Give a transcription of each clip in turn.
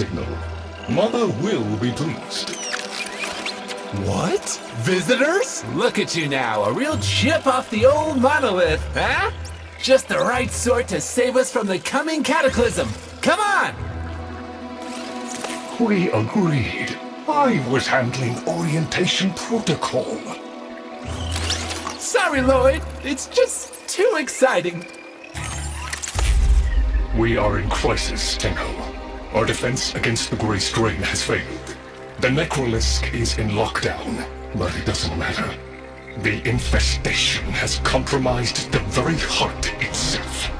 signal. Mother will be pleased. What? Visitors? Look at you now, a real chip off the old monolith, huh? Just the right sort to save us from the coming cataclysm. Come on! We agreed. I was handling orientation protocol. Sorry, Lloyd. It's just too exciting. We are in crisis, Tenko. Our defense against the Grey Strain has failed. The Necrolisk is in lockdown, but it doesn't matter. The infestation has compromised the very heart itself.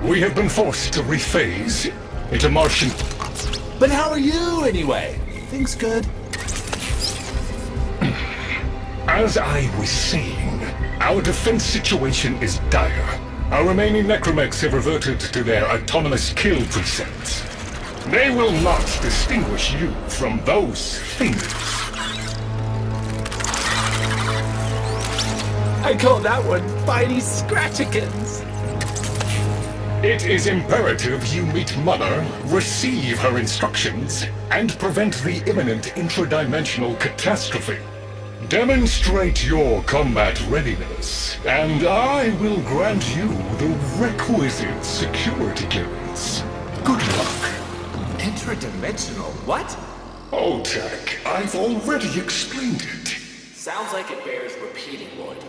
We have been forced to rephase into Martian... But how are you, anyway? Things good? As I was saying, our defense situation is dire. Our remaining necromechs have reverted to their autonomous kill precepts. They will not distinguish you from those things. I call that one Bitey Scratchikins. It is imperative you meet Mother, receive her instructions, and prevent the imminent intradimensional catastrophe. Demonstrate your combat readiness, and I will grant you the requisite security clearance. Good luck. Intradimensional what? Oh, Jack, I've already explained it. Sounds like it bears repeating, Lloyd.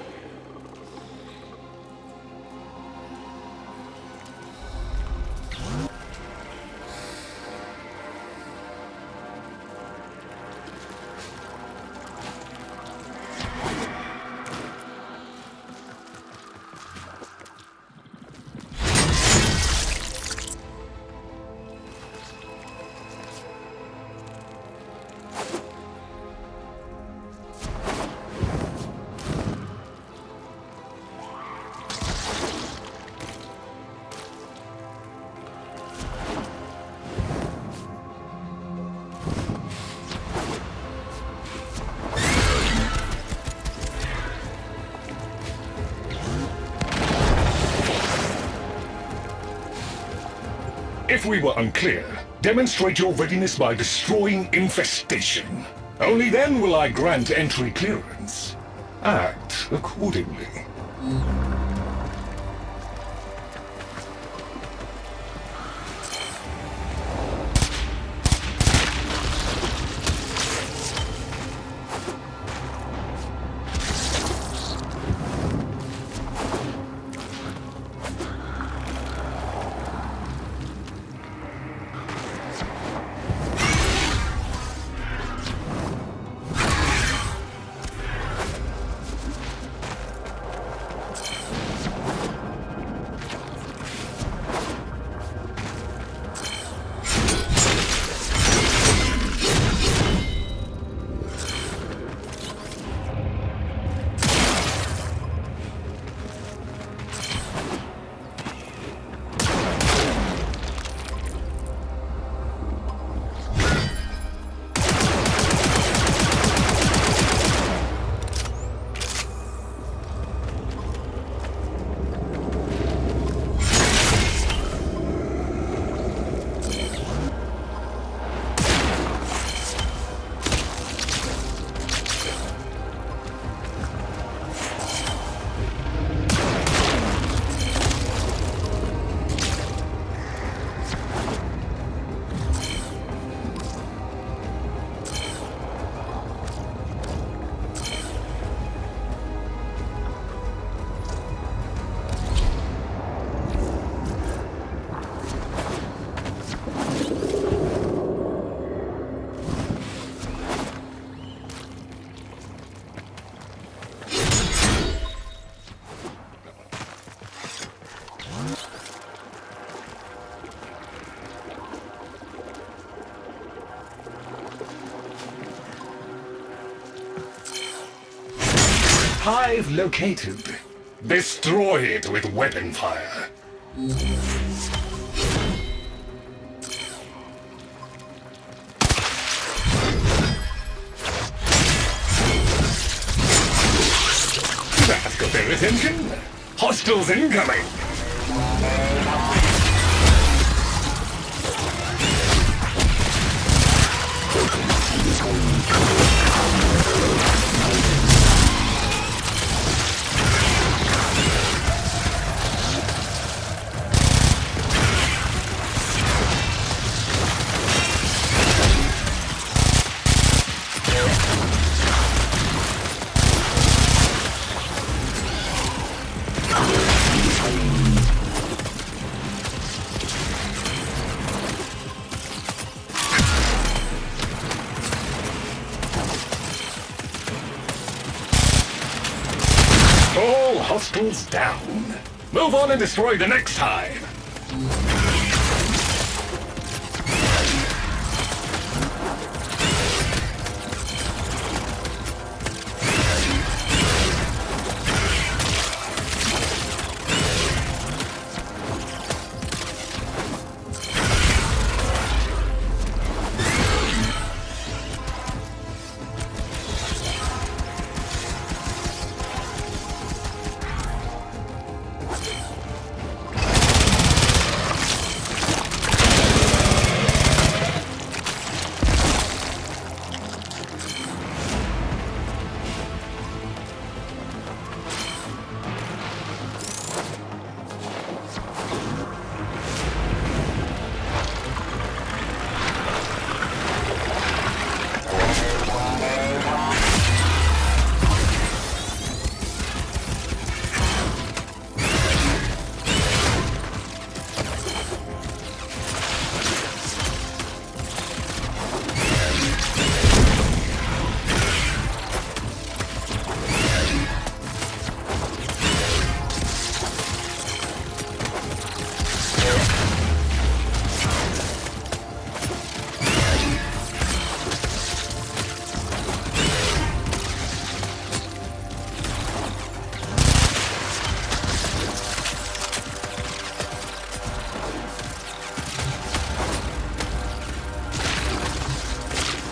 If we were unclear, demonstrate your readiness by destroying infestation. Only then will I grant entry clearance. Act accordingly. Hive located. Destroy it with weapon fire. That got their attention. Hostiles incoming. hostiles down. Move on and destroy the next hive.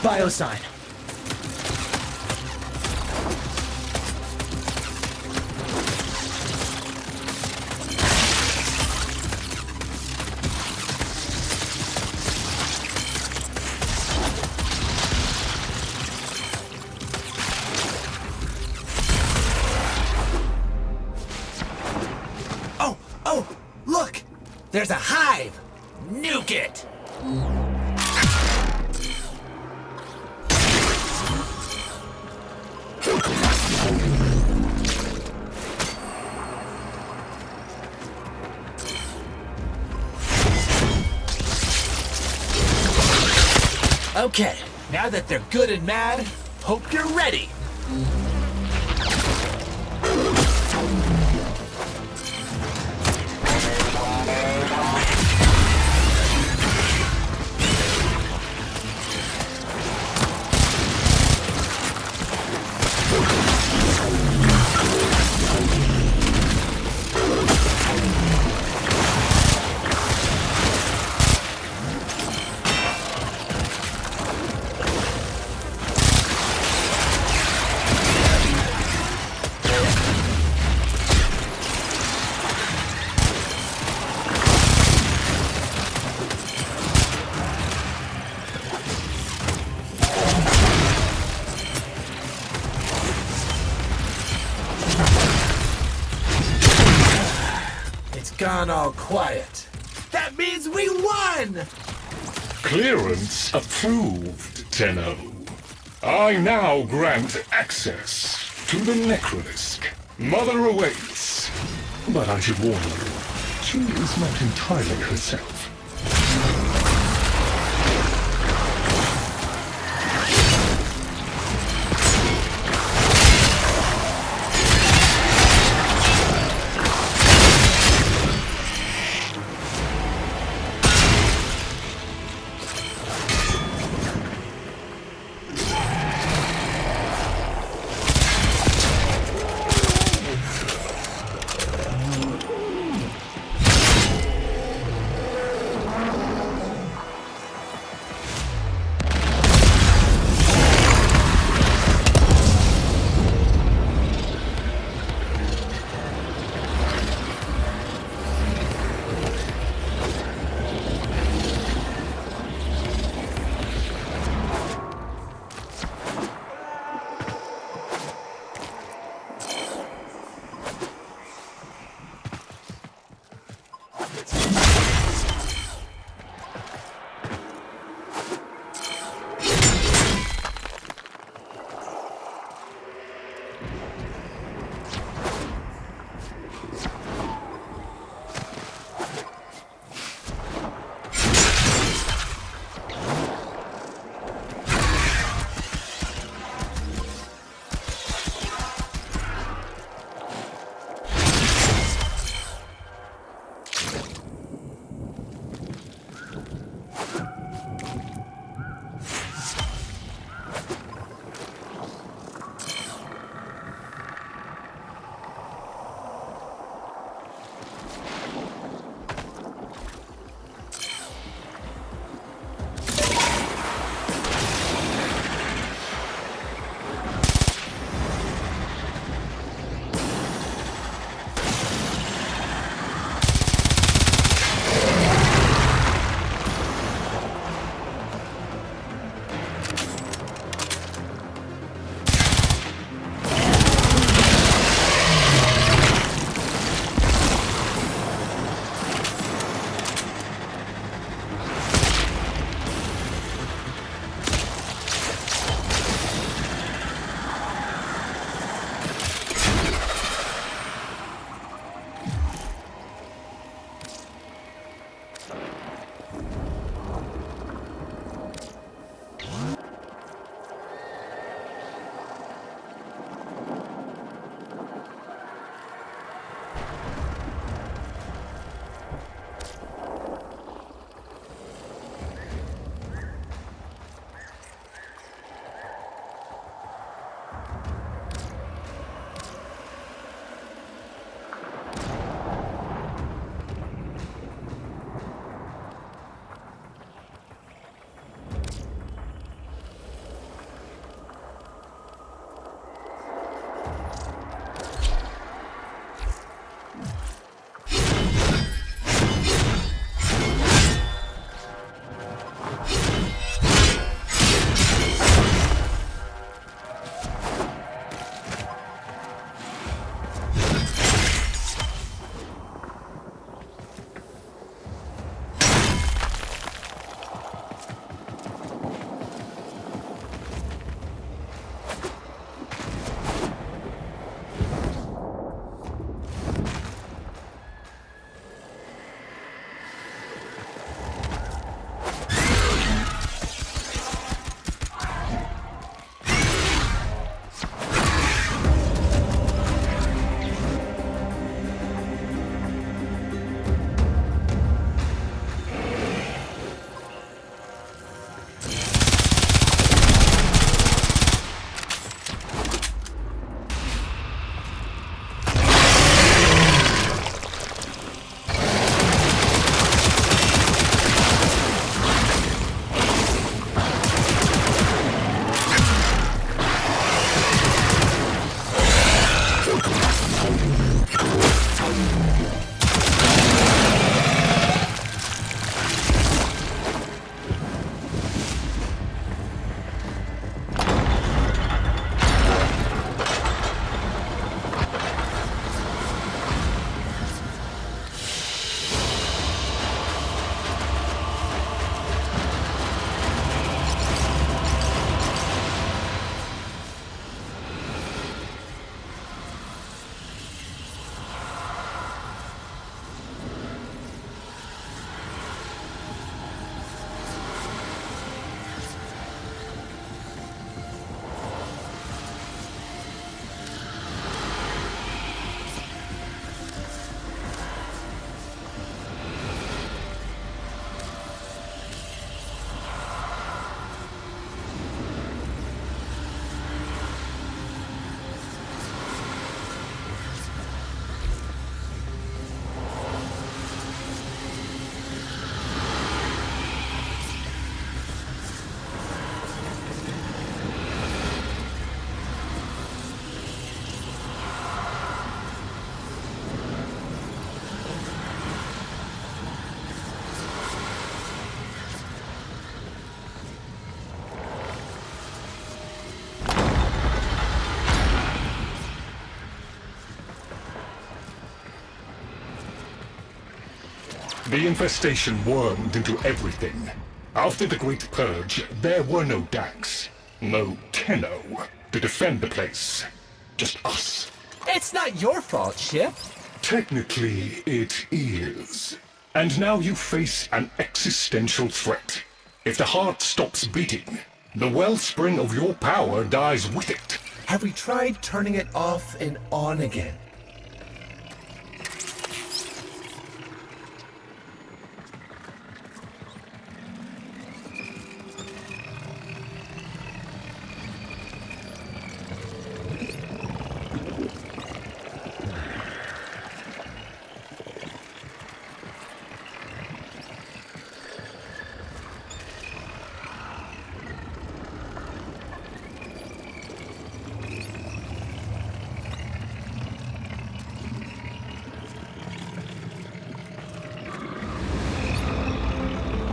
Biosign. Oh, look! There's a hive! Nuke it! Okay, now that they're good and mad, hope you're ready! Gone all quiet. That means we won! Clearance approved, Tenno. I now grant access to the Necrolisk. Mother awaits. But I should warn you, she is not entirely herself. The infestation wormed into everything. After the Great Purge, there were no Dax, no Tenno to defend the place. Just us. It's not your fault, Ship. Technically, it is. And now you face an existential threat. If the heart stops beating, the wellspring of your power dies with it. Have we tried turning it off and on again?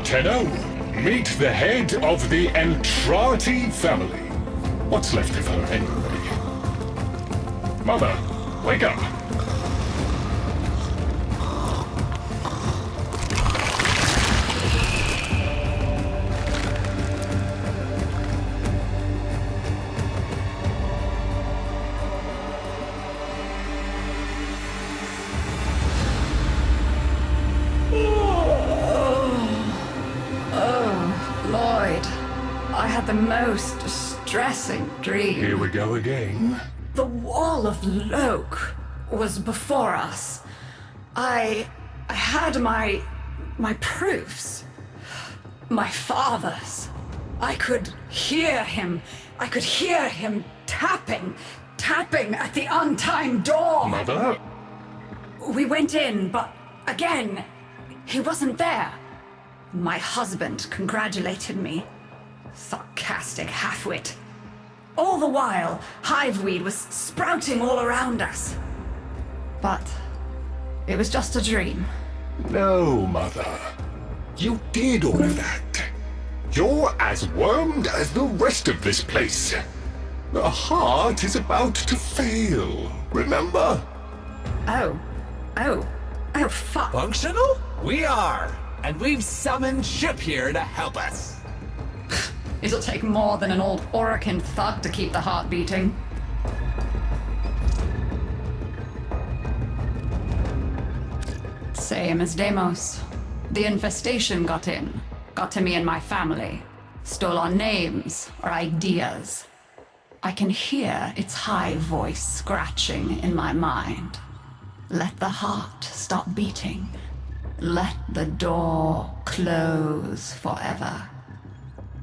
Tenno, meet the head of the Entrati family. What's left of her, anyway? Mother, wake up! I had the most distressing dream. Here we go again. The wall of Loke was before us. I had my proofs. My father's. I could hear him. I could hear him tapping at the untimed door. Mother? We went in, but again, he wasn't there. My husband congratulated me. Sarcastic halfwit. All the while, hiveweed was sprouting all around us. But it was just a dream. No, Mother. You did all of that. You're as wormed as the rest of this place. The heart is about to fail, remember? Oh, fuck. Functional? We are. And we've summoned Ship here to help us. It'll take more than an old Orokin thug to keep the heart beating. Same as Deimos. The infestation got in. Got to me and my family. Stole our names, our ideas. I can hear its high voice scratching in my mind. Let the heart stop beating. Let the door close forever.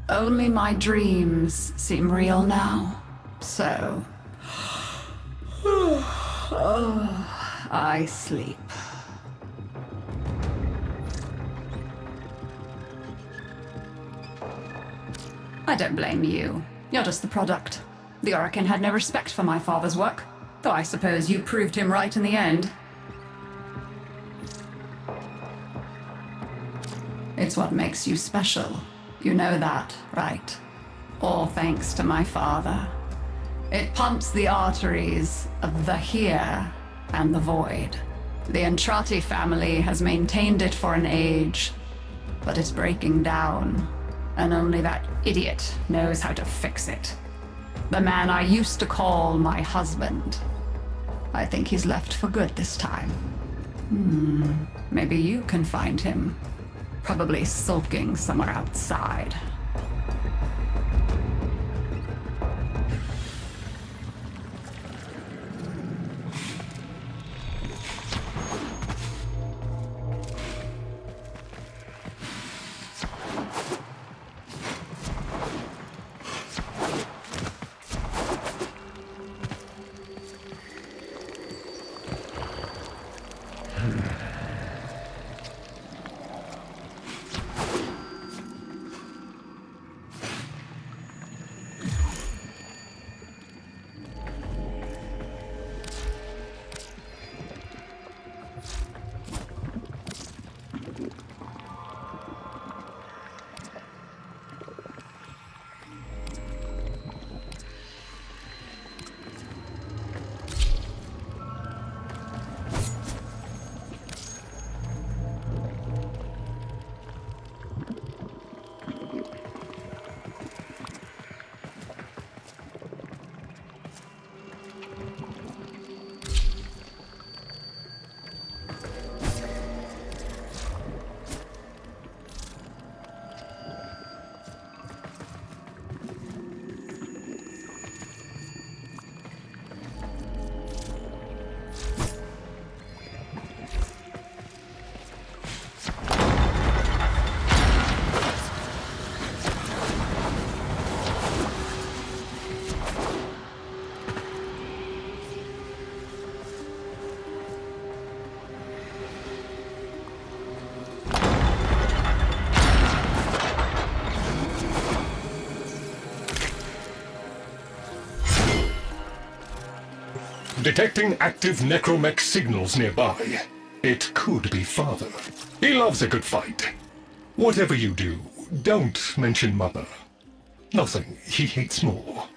Only my dreams seem real now. So... I sleep. I don't blame you. You're just the product. The Orokin had no respect for my father's work, though I suppose you proved him right in the end. It's what makes you special. You know that, right? All thanks to my father. It pumps the arteries of the here and the void. The Entrati family has maintained it for an age, but it's breaking down, and only that idiot knows how to fix it. The man I used to call my husband. I think he's left for good this time. Maybe you can find him. Probably sulking somewhere outside. Detecting active necromech signals nearby. It could be Father. He loves a good fight. Whatever you do, don't mention Mother. Nothing he hates more.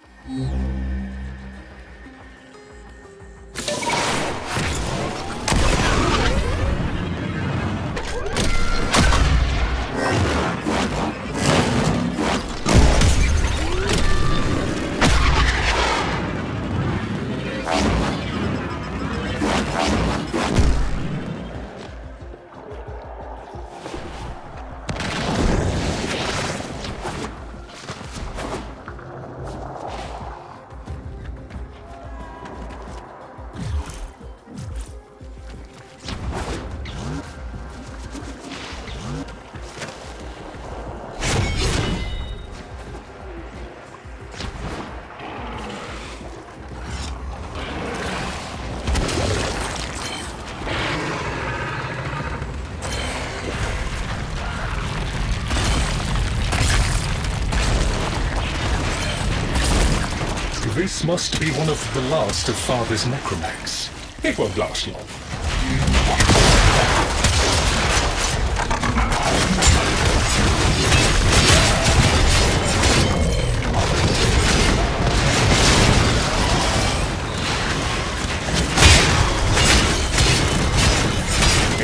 This must be one of the last of Father's necromechs. It won't last long.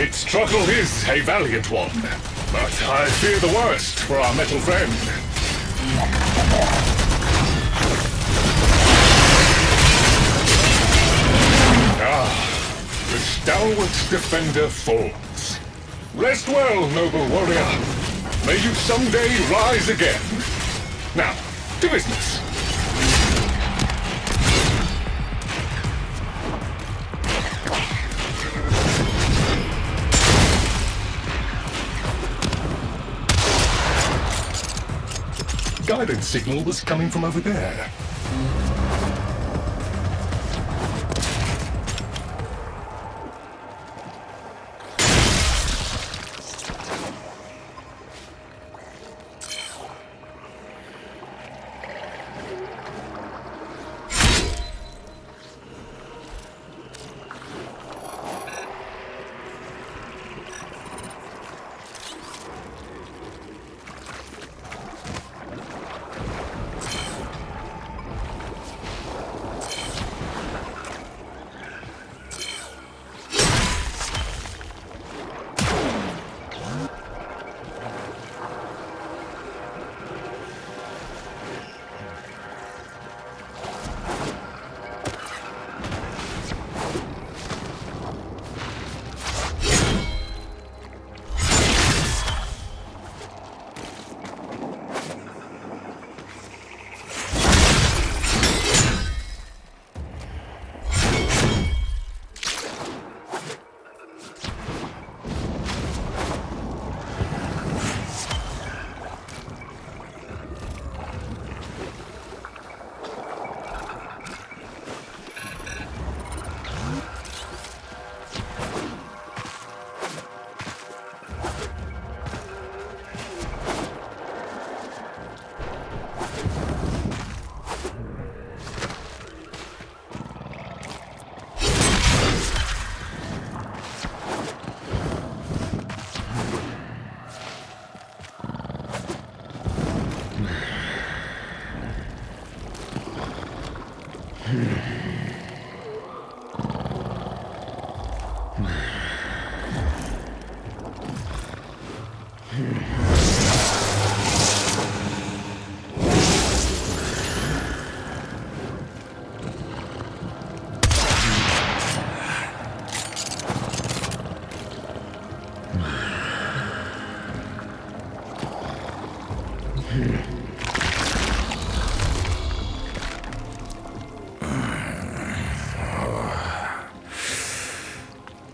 Its struggle is a valiant one, but I fear the worst for our metal friend. The stalwart defender falls. Rest well, noble warrior. May you someday rise again. Now, to business. guidance signal was coming from over there.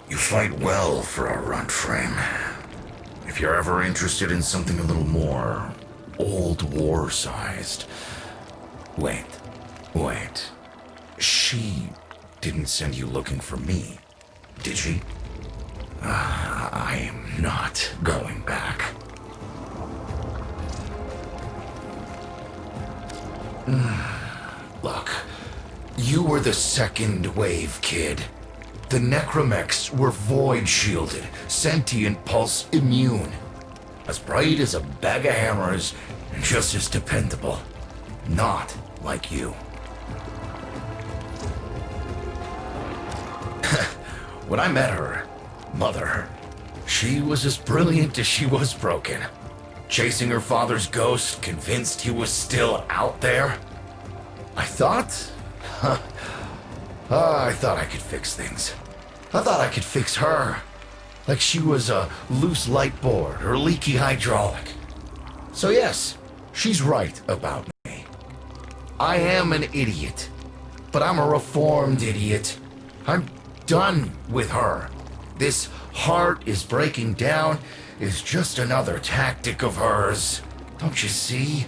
You fight well for a Warframe. If you're ever interested in something a little more old war-sized... Wait. She didn't send you looking for me, did she? I am not going back. Look, you were the second wave, kid. The Necromechs were void-shielded, sentient pulse immune. As bright as a bag of hammers, and just as dependable. Not like you. When I met her, Mother, she was as brilliant as she was broken. Chasing her father's ghost, convinced he was still out there. I thought I could fix things. I thought I could fix her. Like she was a loose light board or leaky hydraulic. So yes, she's right about me. I am an idiot. But I'm a reformed idiot. I'm done with her. This heart is breaking down is just another tactic of hers. Don't you see?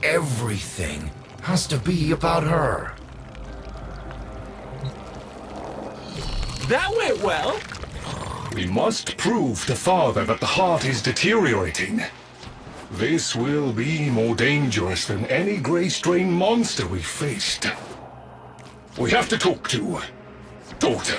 Everything has to be about her. That went well. We must prove to Father that the heart is deteriorating. This will be more dangerous than any gray strain monster we faced. We have to talk to Daughter.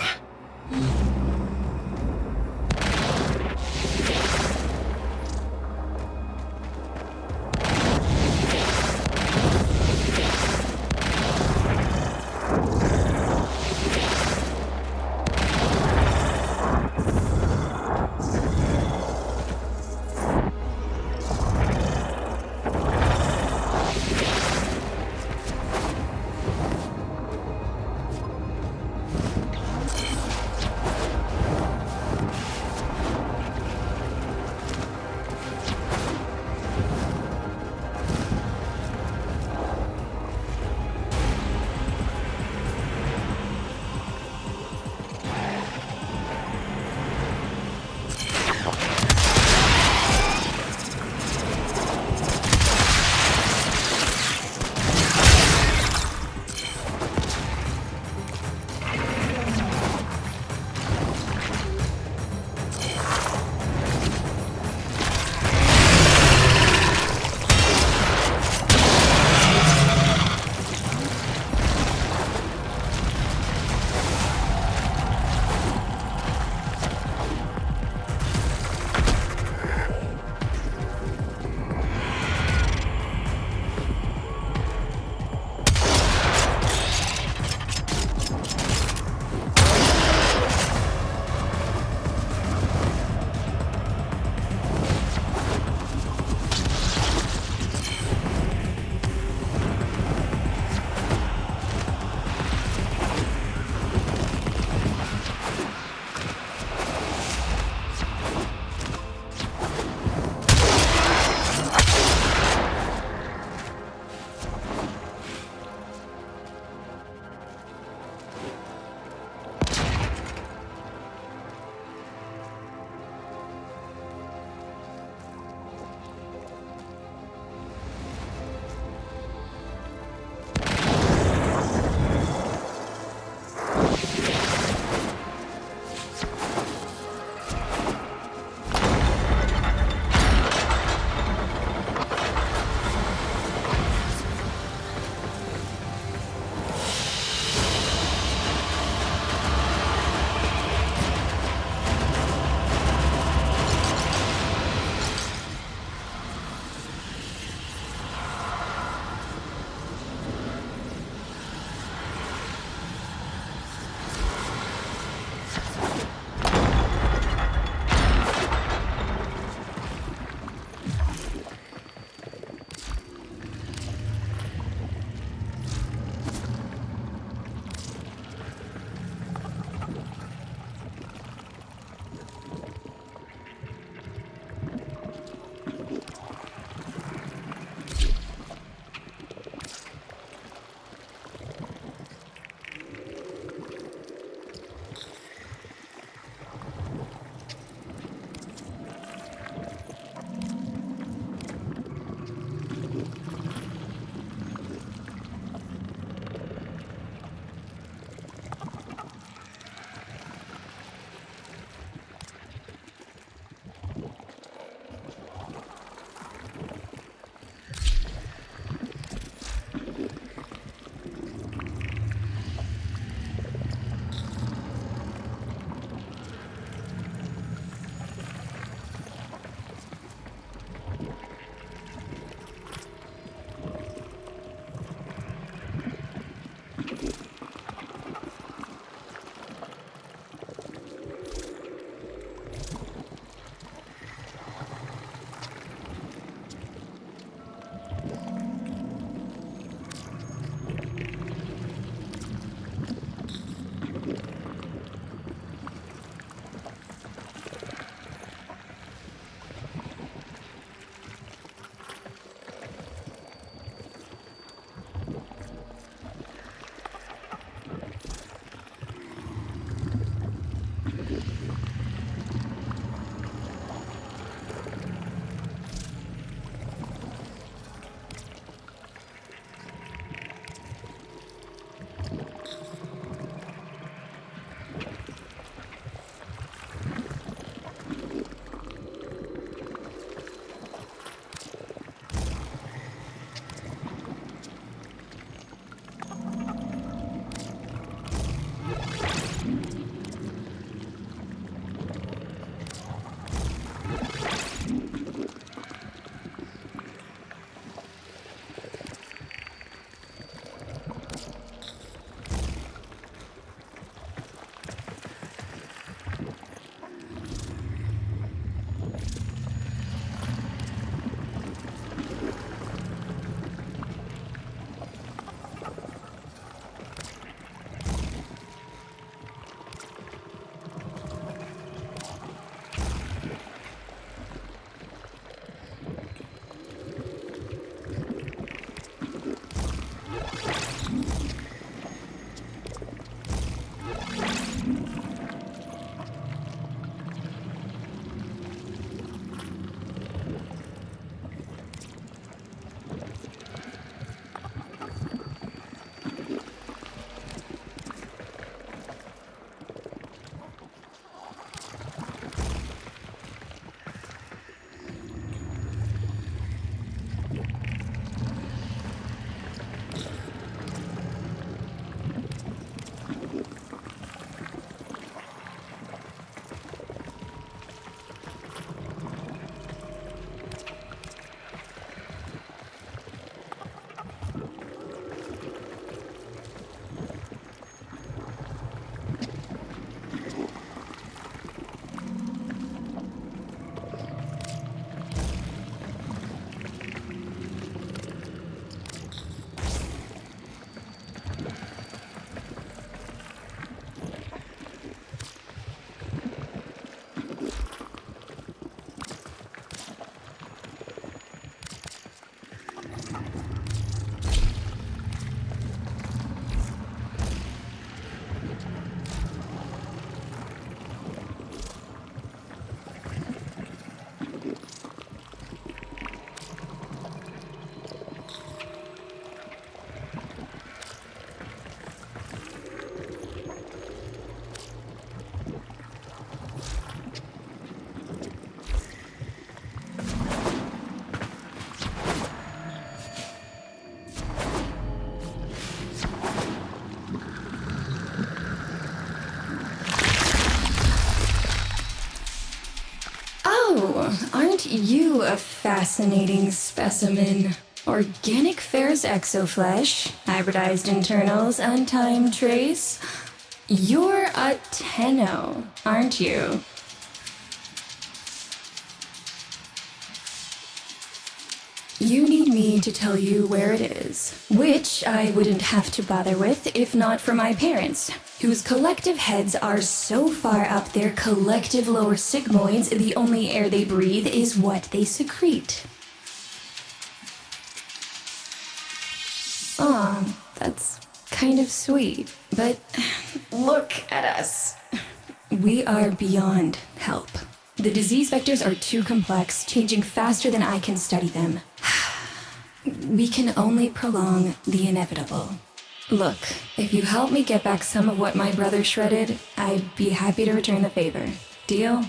Aren't you a fascinating specimen? Organic ferrous exoflesh, hybridized internals, untimed trace. You're a Tenno, aren't you? You need me to tell you where it is, which I wouldn't have to bother with if not for my parents, whose collective heads are so far up their collective lower sigmoids the only air they breathe is what they secrete. Aw, that's kind of sweet, but look at us. We are beyond help. The disease vectors are too complex, changing faster than I can study them. We can only prolong the inevitable. Look, if you help me get back some of what my brother shredded, I'd be happy to return the favor. Deal?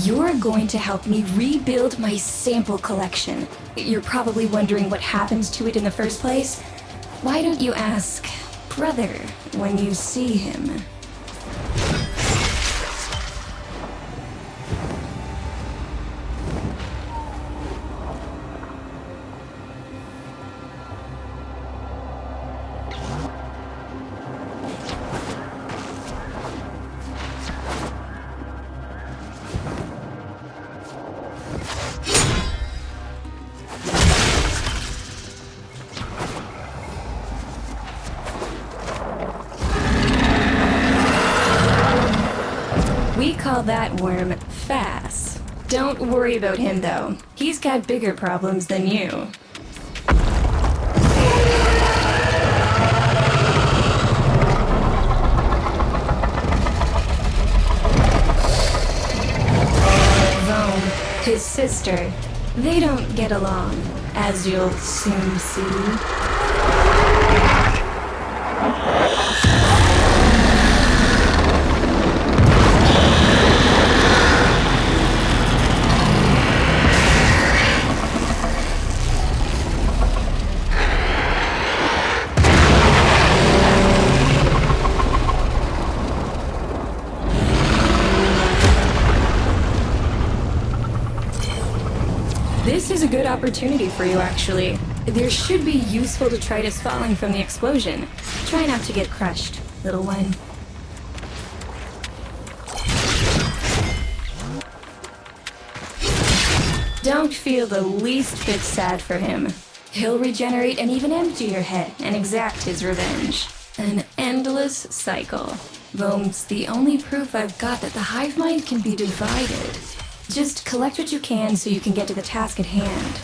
You're going to help me rebuild my sample collection. You're probably wondering what happens to it in the first place. Why don't you ask brother when you see him? We call that worm Fass. Don't worry about him, though. He's got bigger problems than you. Rome, his sister, they don't get along, as you'll soon see. This is a good opportunity for you, actually. There should be useful detritus falling from the explosion. Try not to get crushed, little one. Don't feel the least bit sad for him. He'll regenerate and even empty your head and exact his revenge. An endless cycle. Rome's the only proof I've got that the hive mind can be divided. Just collect what you can so you can get to the task at hand.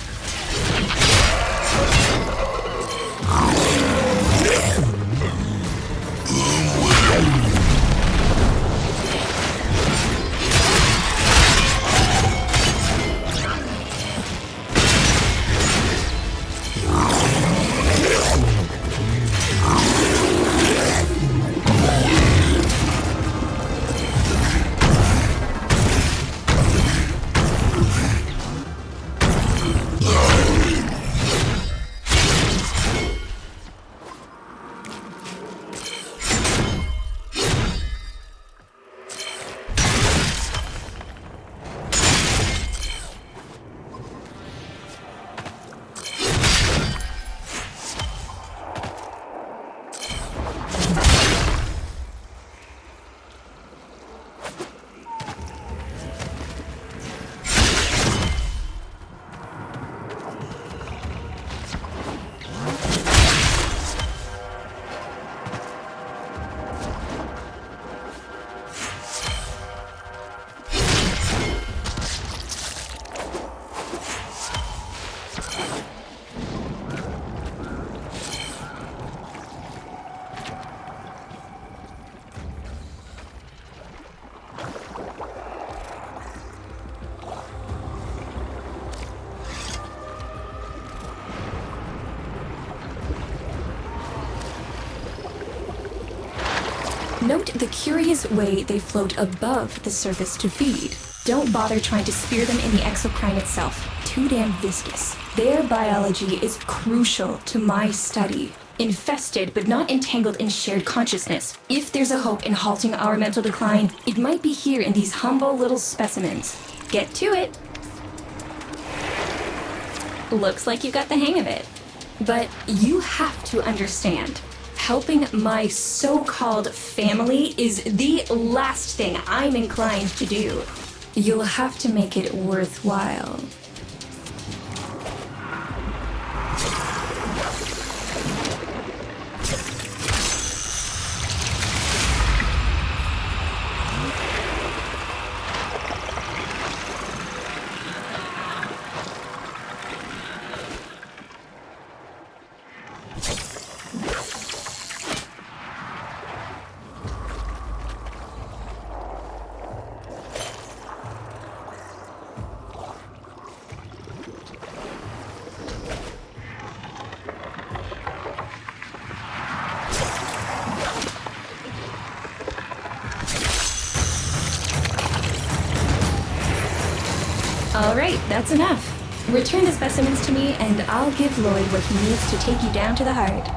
Note the curious way they float above the surface to feed. Don't bother trying to spear them in the exocrine itself. Too damn viscous. Their biology is crucial to my study. Infested but not entangled in shared consciousness. If there's a hope in halting our mental decline, it might be here in these humble little specimens. Get to it. Looks like you got the hang of it. But you have to understand, helping my so-called family is the last thing I'm inclined to do. You'll have to make it worthwhile. All right, that's enough. Return the specimens to me, and I'll give Lloyd what he needs to take you down to the heart.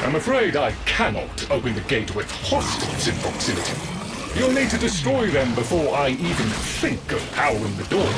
I'm afraid I cannot open the gate with hostiles in proximity. You'll need to destroy them before I even think of powering the door.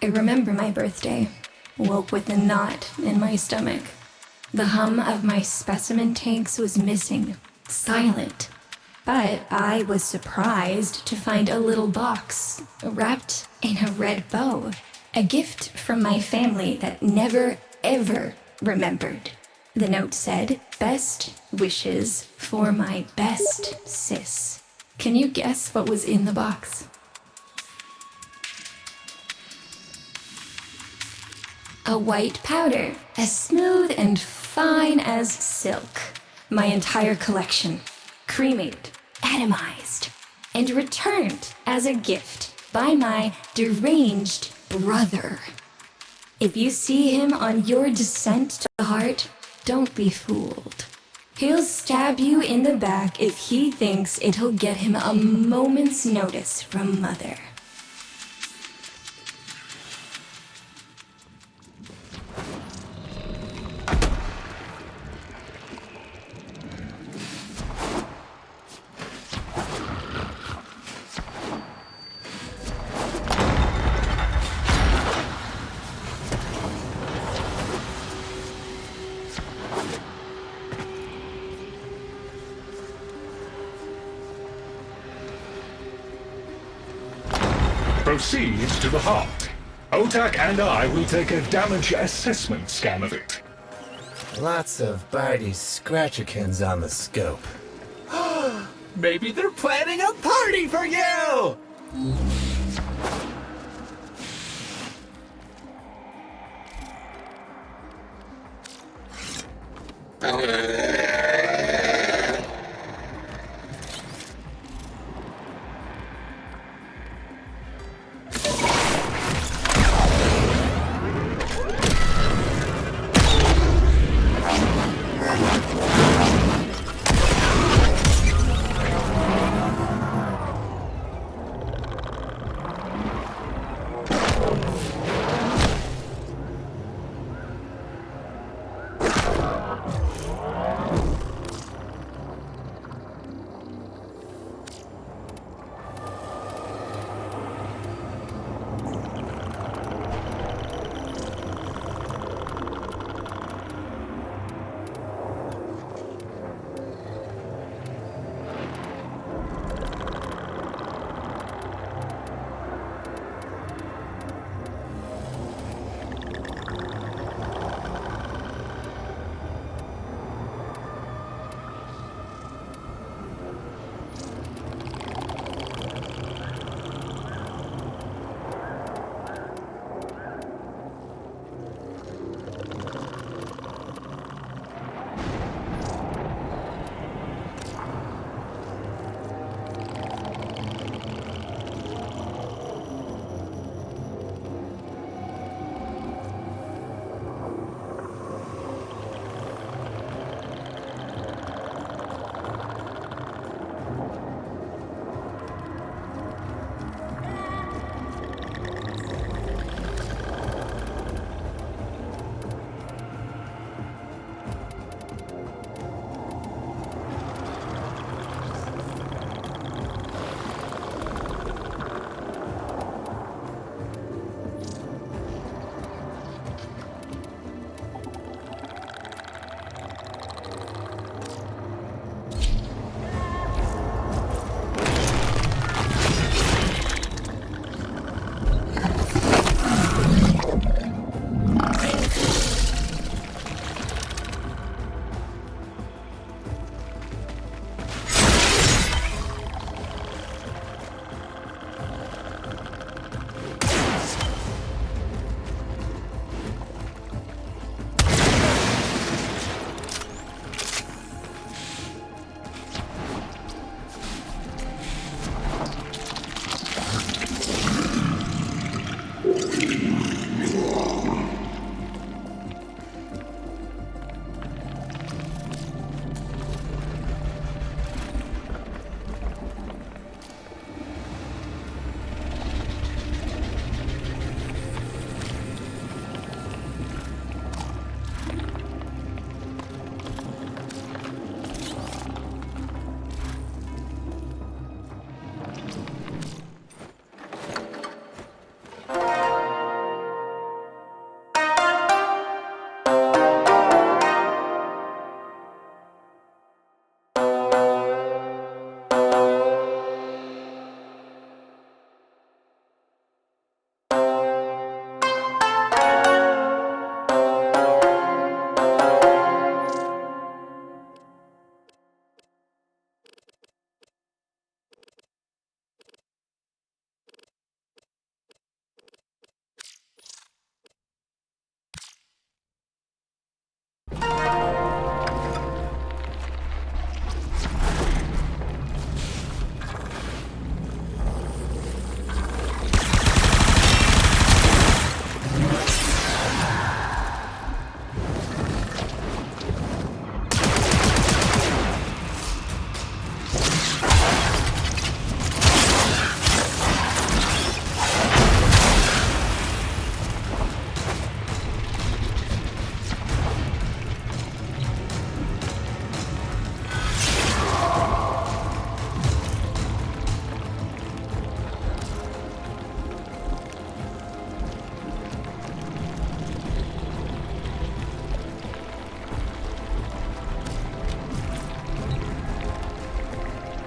I remember my birthday. Woke with a knot in my stomach. The hum of my specimen tanks was missing, silent. But I was surprised to find a little box wrapped in a red bow. A gift from my family that never, ever remembered. The note said, "Best wishes for my best sis." Can you guess what was in the box? A white powder, as smooth and fine as silk. My entire collection, cremated, atomized, and returned as a gift by my deranged brother. If you see him on your descent to the heart, don't be fooled. He'll stab you in the back if he thinks it'll get him a moment's notice from Mother. Proceed to the heart. Otak and I will take a damage assessment scan of it. Lots of Barty Scratchikins on the scope. Maybe they're planning a party for you!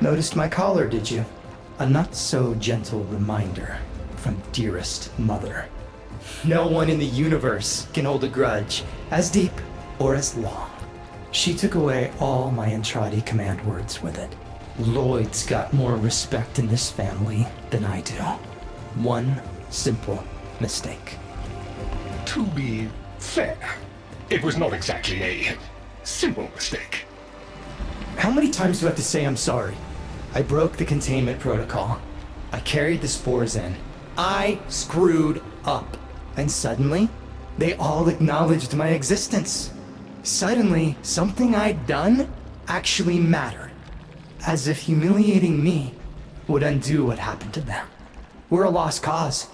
Noticed my collar, did you? A not-so-gentle reminder from dearest mother. No one in the universe can hold a grudge as deep or as long. She took away all my Entradi command words with it. Lloyd's got more respect in this family than I do. One simple mistake. To be fair, it was not exactly a simple mistake. How many times do I have to say I'm sorry? I broke the containment protocol. I carried the spores in. I screwed up. And suddenly, they all acknowledged my existence. Suddenly, something I'd done actually mattered. As if humiliating me would undo what happened to them. We're a lost cause.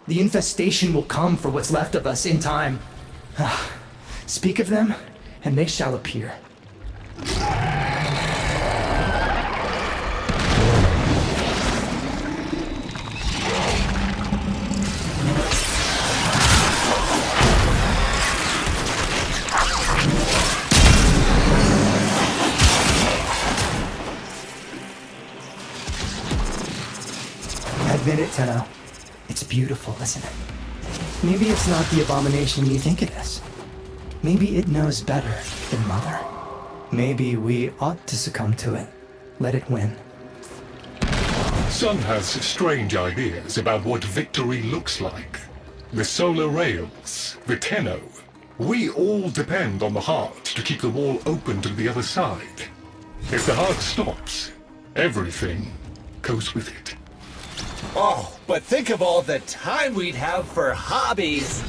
The infestation will come for what's left of us in time. Speak of them, and they shall appear. Admit it, Tenno. It's beautiful, isn't it? Maybe it's not the abomination you think it is. Maybe it knows better than Mother. Maybe we ought to succumb to it. Let it win. Sun has strange ideas about what victory looks like. The solar rails, the Tenno. We all depend on the heart to keep the wall open to the other side. If the heart stops, everything goes with it. Oh, but think of all the time we'd have for hobbies.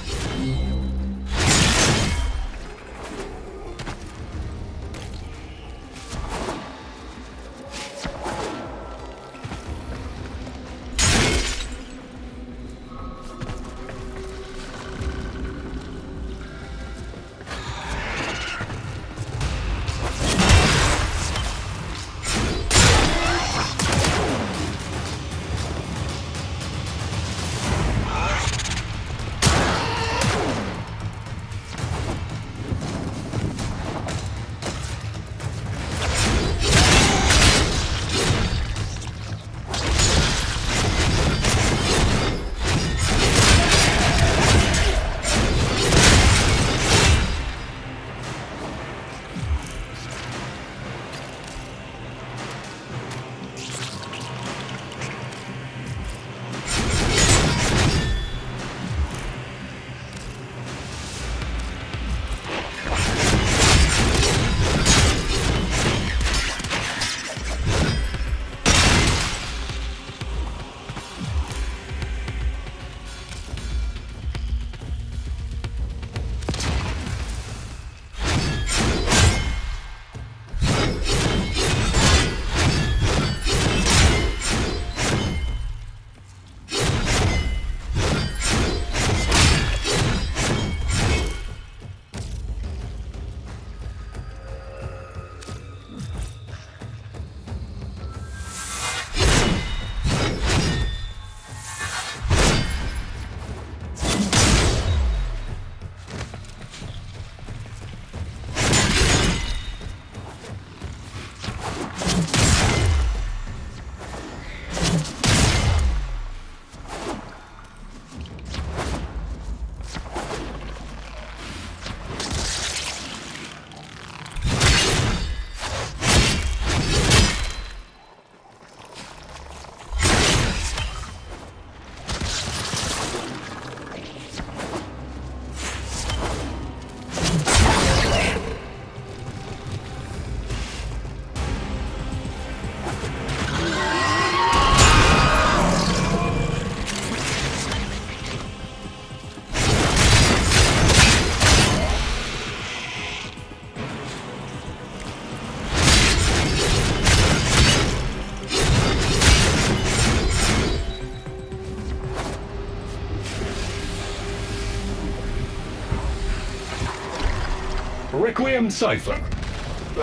Requiem Cipher.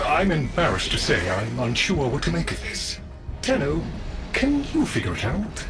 I'm embarrassed to say I'm unsure what to make of this. Tenno, can you figure it out?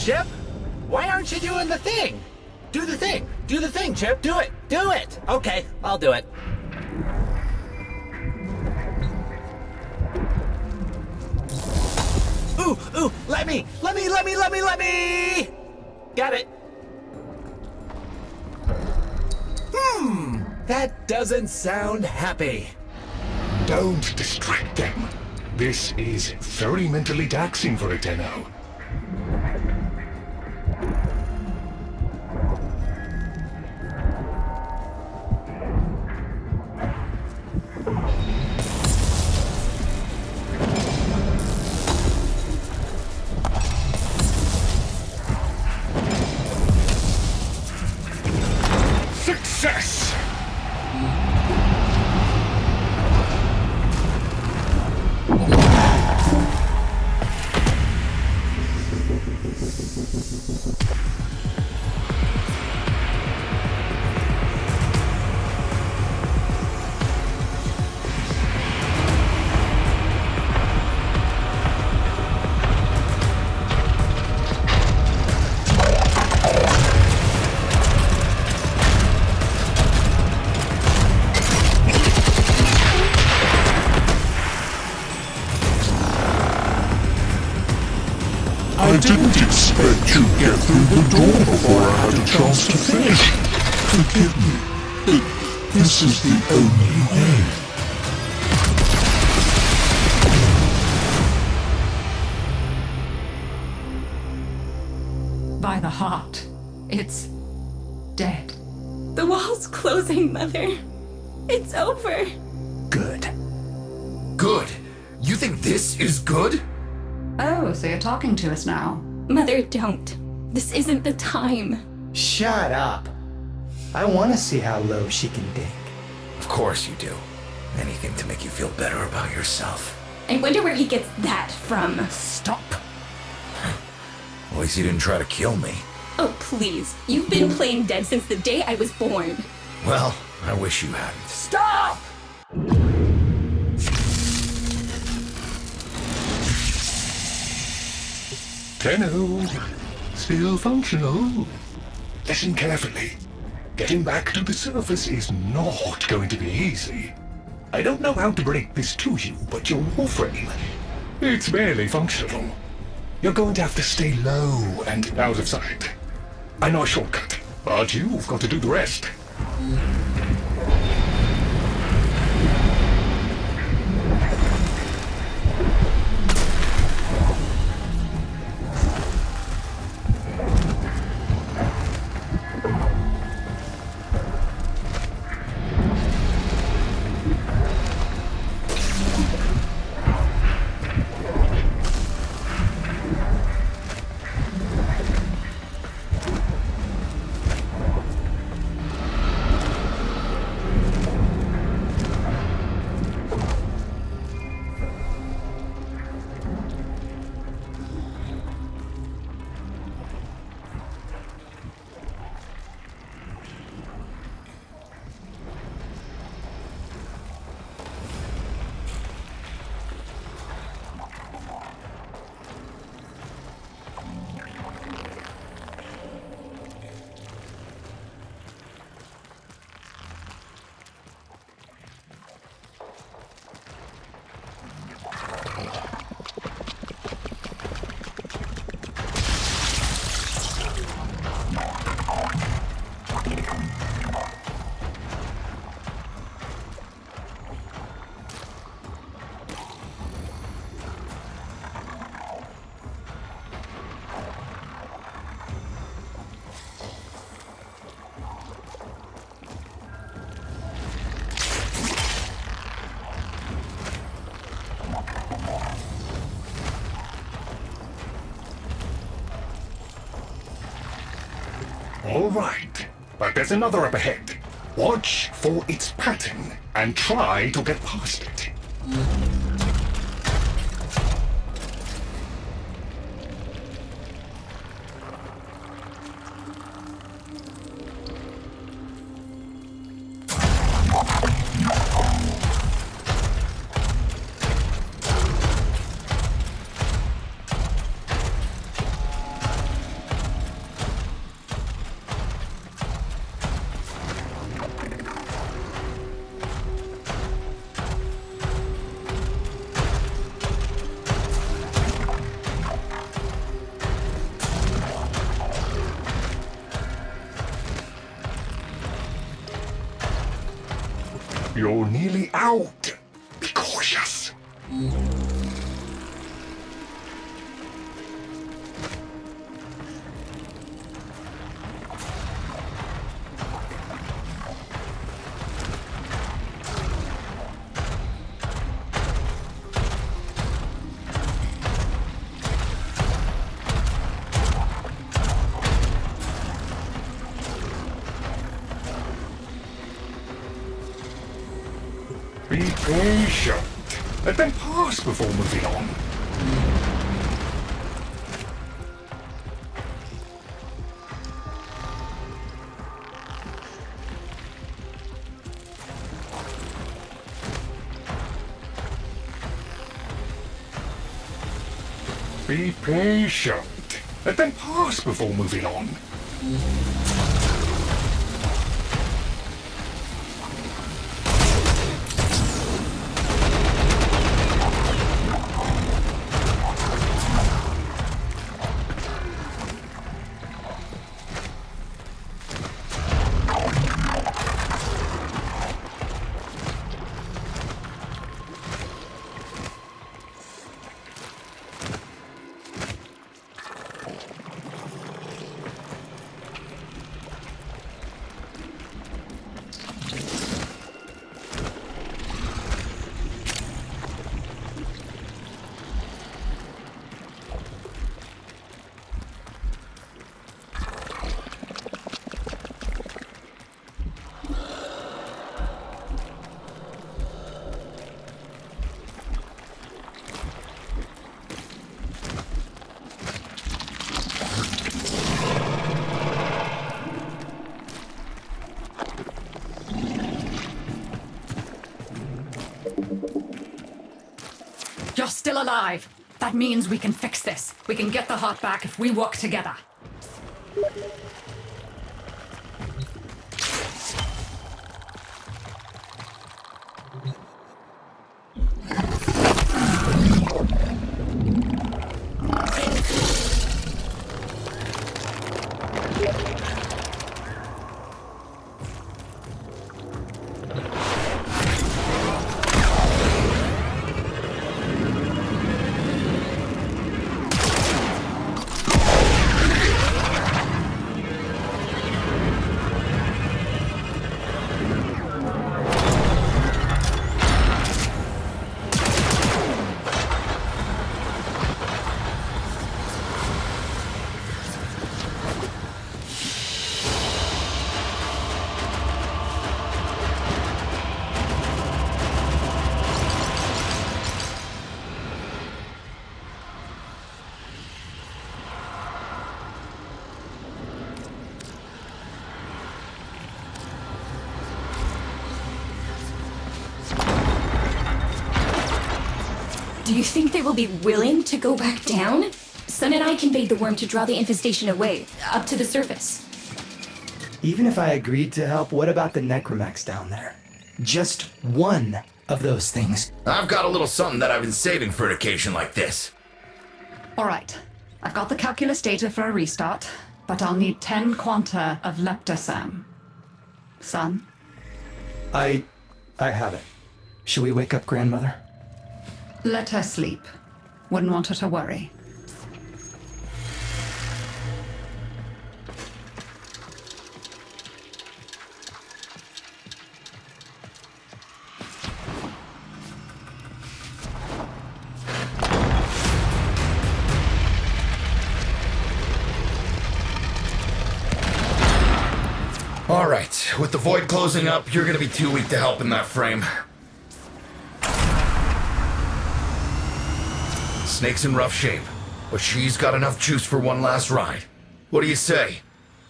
Chip? Why aren't you doing the thing? Do the thing. Do the thing, Chip. Do it. Do it. Okay, I'll do it. Ooh, let me. Got it. That doesn't sound happy. Don't distract them. This is very mentally taxing for a Tenno. Success! I didn't expect you'd get through the door before I had a chance to finish. Forgive me. This is the only way. By the heart, it's dead. The wall's closing, Mother. It's over. Good. Good? You think this is good? Oh, so you're talking to us now. Mother, don't. This isn't the time. Shut up. I want to see how low she can dig. Of course you do. Anything to make you feel better about yourself. I wonder where he gets that from. Stop. At least you didn't try to kill me. Oh, please. You've been playing dead since the day I was born. Well, I wish you hadn't. Stop! Tenno, still functional. Listen carefully. Getting back to the surface is not going to be easy. I don't know how to break this to you, but your Warframe, it's barely functional. You're going to have to stay low and out of sight. I know a shortcut, but you've got to do the rest. All right, but there's another up ahead. Watch for its pattern and try to get past it. You're nearly out. Be cautious. Be patient. Let them pass before moving on. Be patient. Let them pass before moving on. You're still alive. That means we can fix this. We can get the heart back if we work together. Do you think they will be willing to go back down? Sun and I conveyed the worm to draw the infestation away, up to the surface. Even if I agreed to help, what about the necromax down there? Just one of those things. I've got a little something that I've been saving for an occasion like this. All right. I've got the calculus data for a restart, but I'll need 10 quanta of leptosam. Son? I have it. Should we wake up grandmother? Let her sleep. Wouldn't want her to worry. All right, with the void closing up, you're gonna be too weak to help in that frame. Snake's in rough shape, but she's got enough juice for one last ride. What do you say?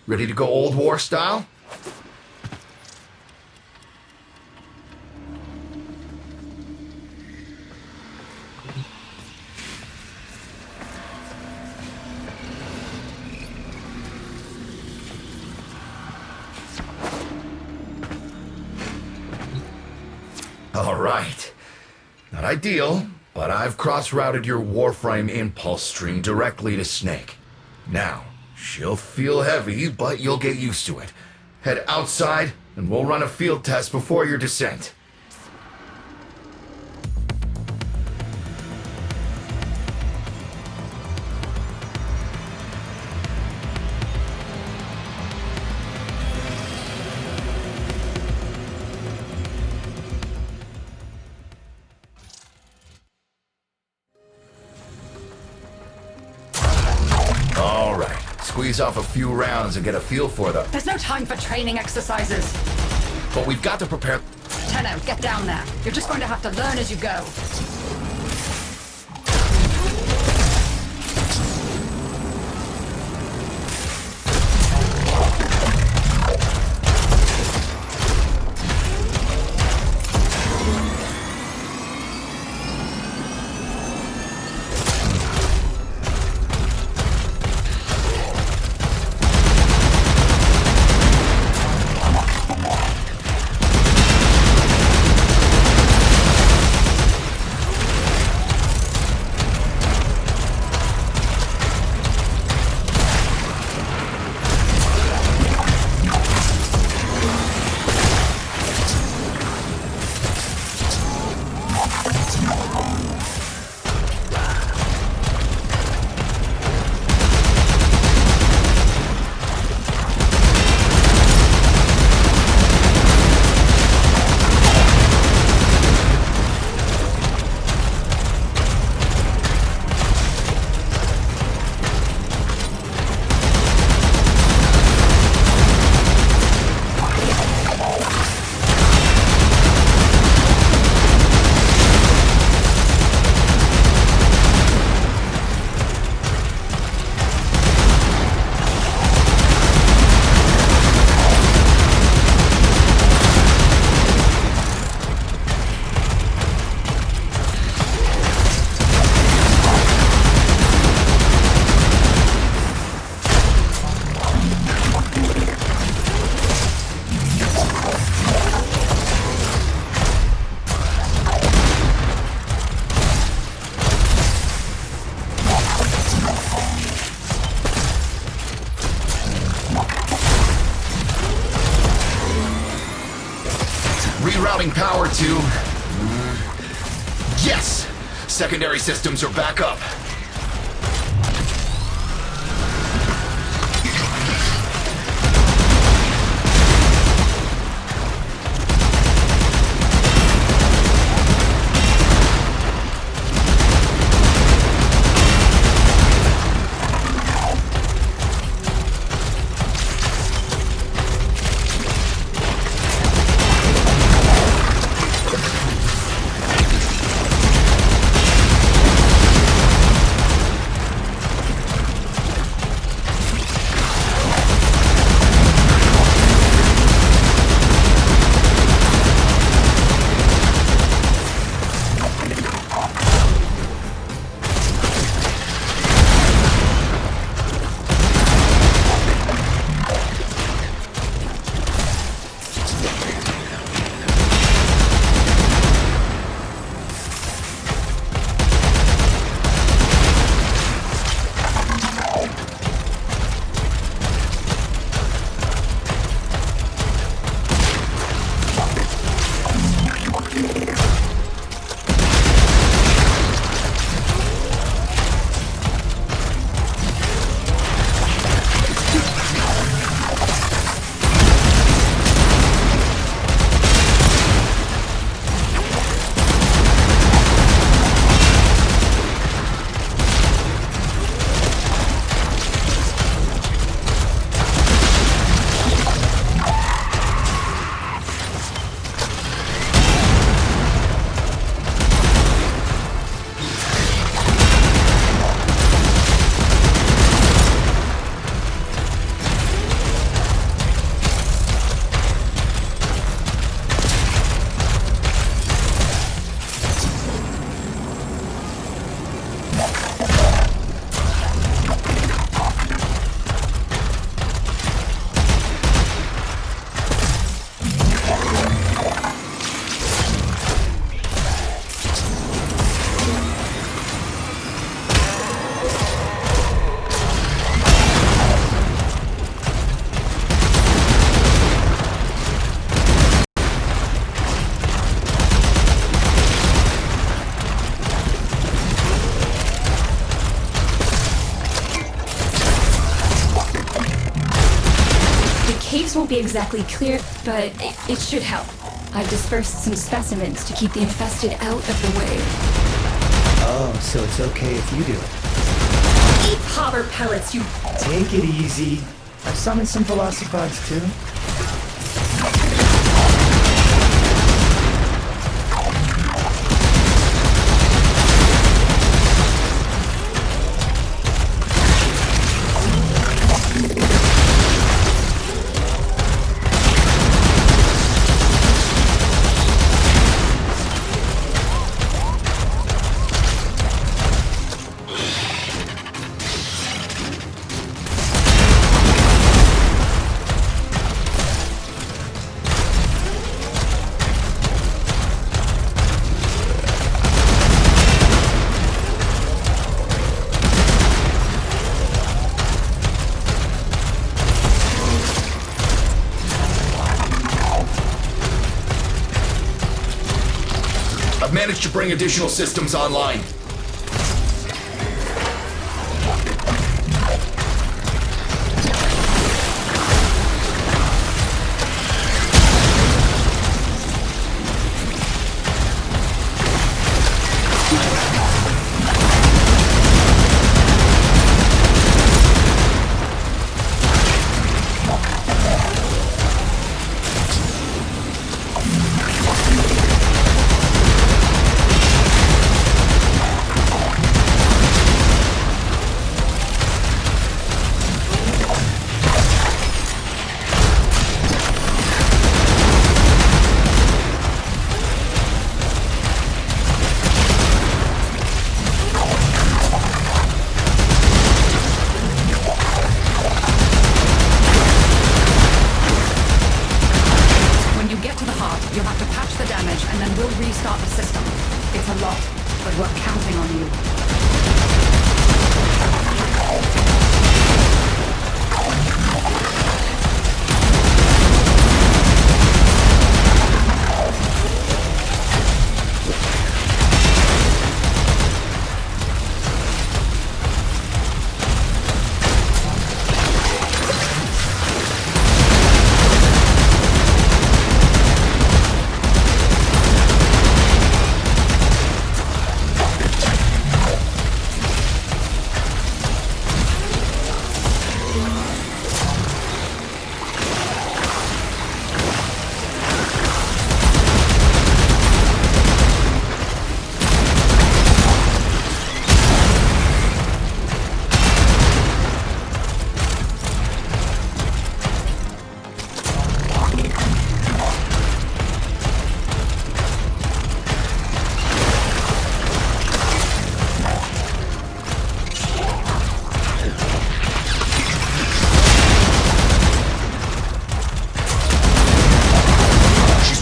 Ready to go old war style? All right. Not ideal, but I've cross-routed your Warframe impulse stream directly to Snake. Now, she'll feel heavy, but you'll get used to it. Head outside, and we'll run a field test before your descent. freeze off a few rounds and get a feel for them. There's no time for training exercises. But we've got to prepare... Tenno, get down there. You're just going to have to learn as you go. Rerouting power to... Yes! Secondary systems are back up. Caves won't be exactly clear, but it should help. I've dispersed some specimens to keep the infested out of the way. Oh, so it's okay if you do it. Harbor pellets, you... Take it easy. I've summoned some velocipods too. I've managed to bring additional systems online. You'll have to patch the damage, and then we'll restart the system. It's a lot, but we're counting on you.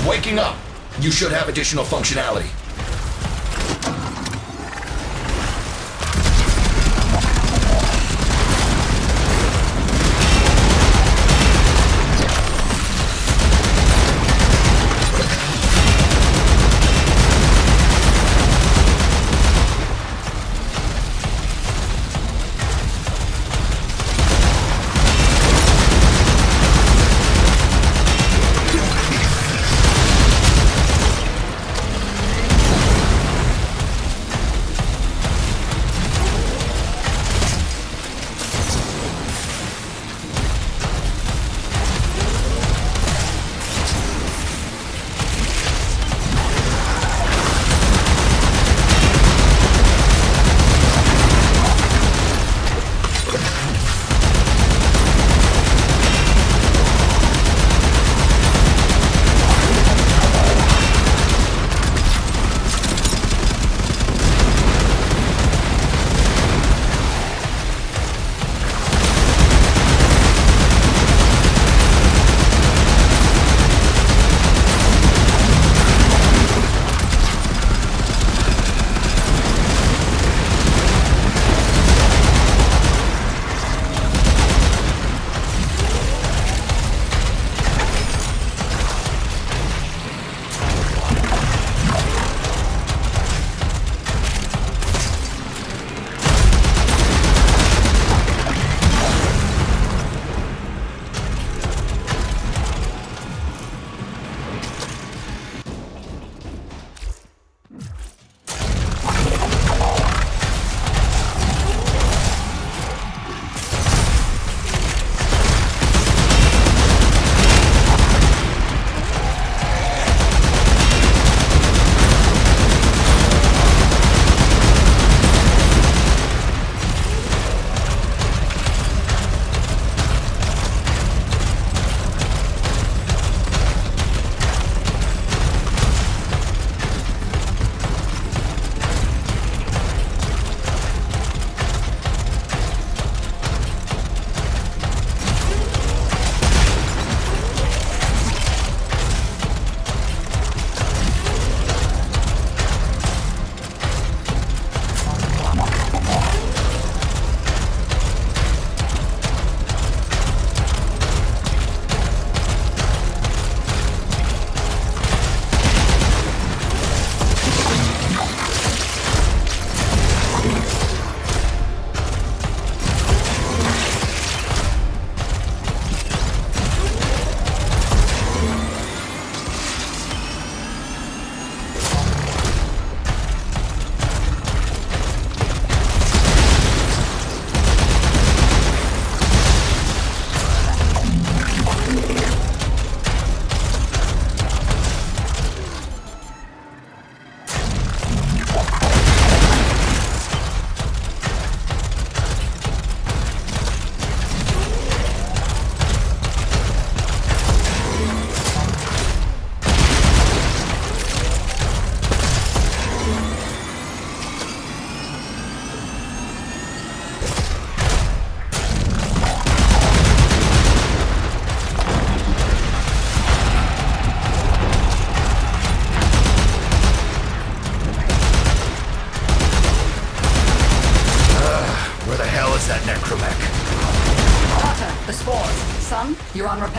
Waking up! You should have additional functionality.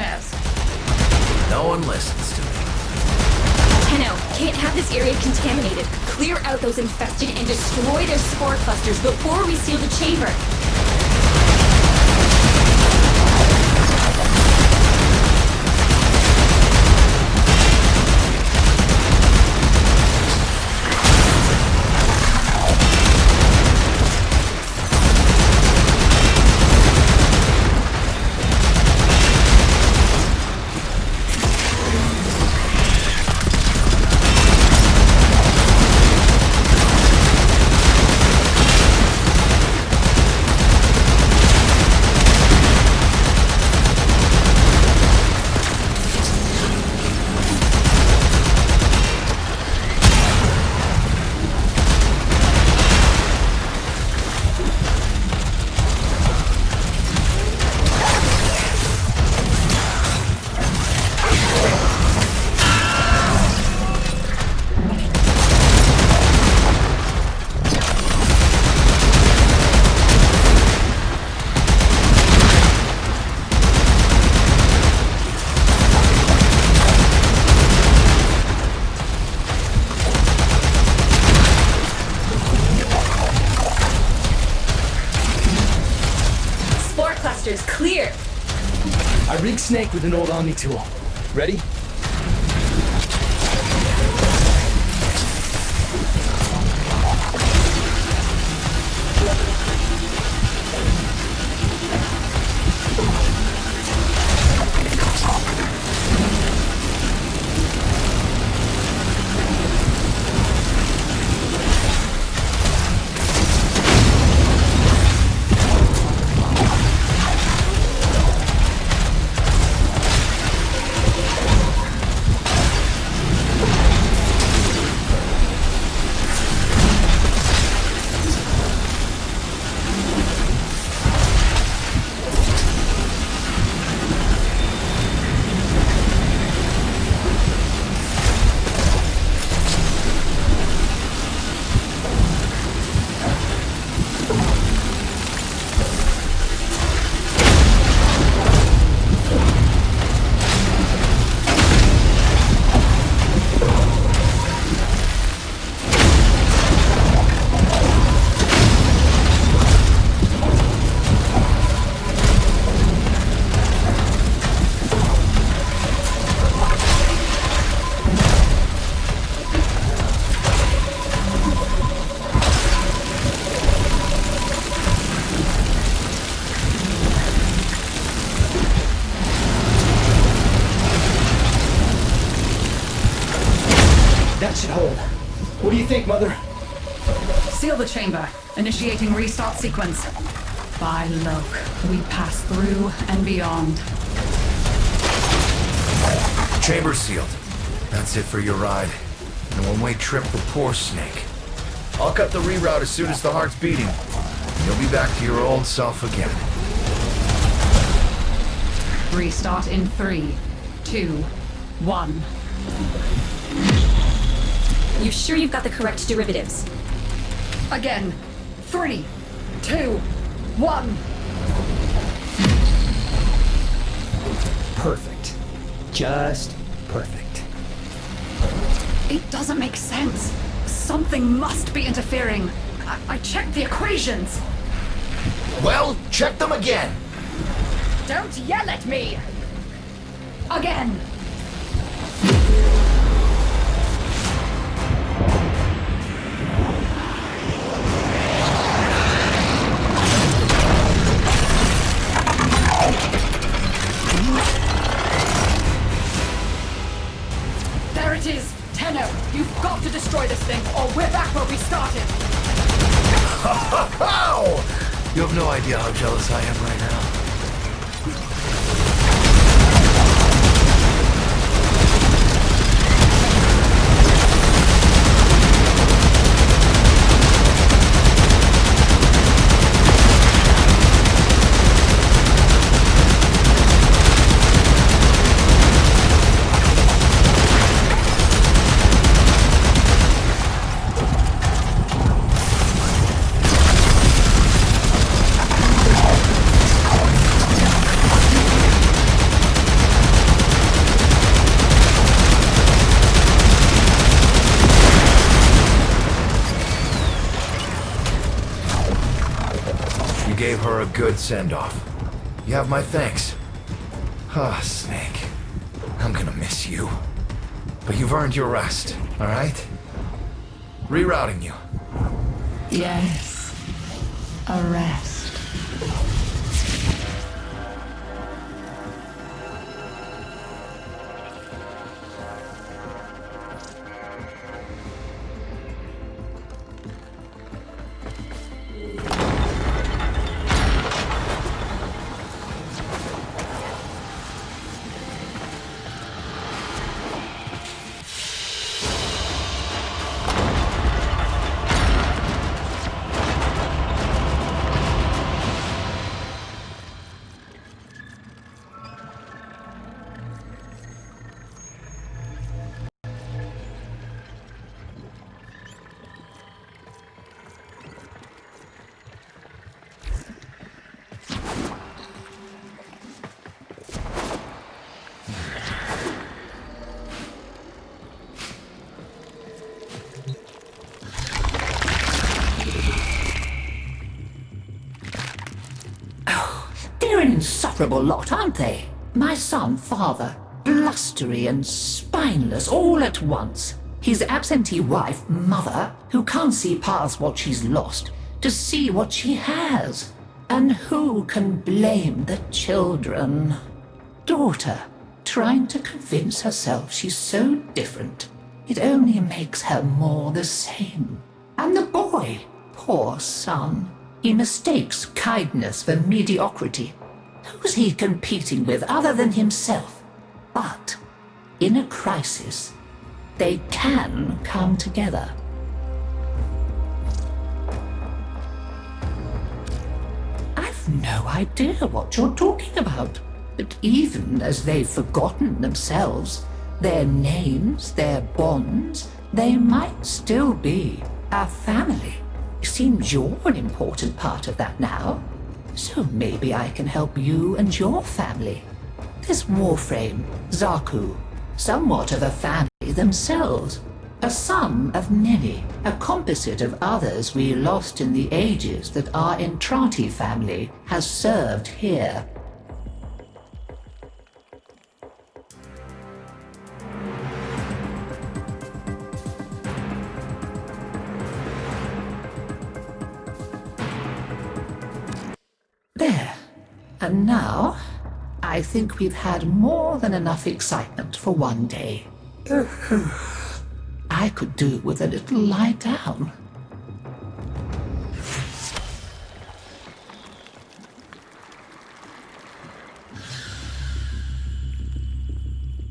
repairs. No one listens to me. Tenno, can't have this area contaminated. Clear out those infested and destroy their spore clusters before we seal the chamber. Clear! I rigged Snake with an old Omni tool. Ready? That should hold. What do you think, Mother? Seal the chamber. Initiating restart sequence. By Loke, we pass through and beyond. Chamber sealed. That's it for your ride. And a one-way trip for poor Snake. I'll cut the reroute as soon as the heart's beating. You'll be back to your old self again. Restart in 3, 2, 1. You sure you've got the correct derivatives? Again. 3, 2, 1. Perfect. Just perfect. It doesn't make sense. Something must be interfering. I checked the equations. Well, check them again. Don't yell at me! Again! There it is! Tenno, you've got to destroy this thing, or we're back where we started! You have no idea how jealous I am right now. a good send-off. You have my thanks. Ah, Snake. I'm gonna miss you. But you've earned your rest, alright? Rerouting you. Yes. A rest. They're an insufferable lot, aren't they? My son, father, blustery and spineless all at once. His absentee wife, mother, who can't see past what she's lost to see what she has. And who can blame the children? Daughter, trying to convince herself she's so different. It only makes her more the same. And the boy, poor son, he mistakes kindness for mediocrity. Who's he competing with other than himself? But in a crisis, they can come together. I've no idea what you're talking about. But even as they've forgotten themselves, their names, their bonds, they might still be a family. It seems you're an important part of that now. So maybe I can help you and your family. This Warframe, Zaku, somewhat of a family themselves. A sum of many, a composite of others we lost in the ages that our Entrati family has served here. There. And now, I think we've had more than enough excitement for one day. I could do with a little lie down.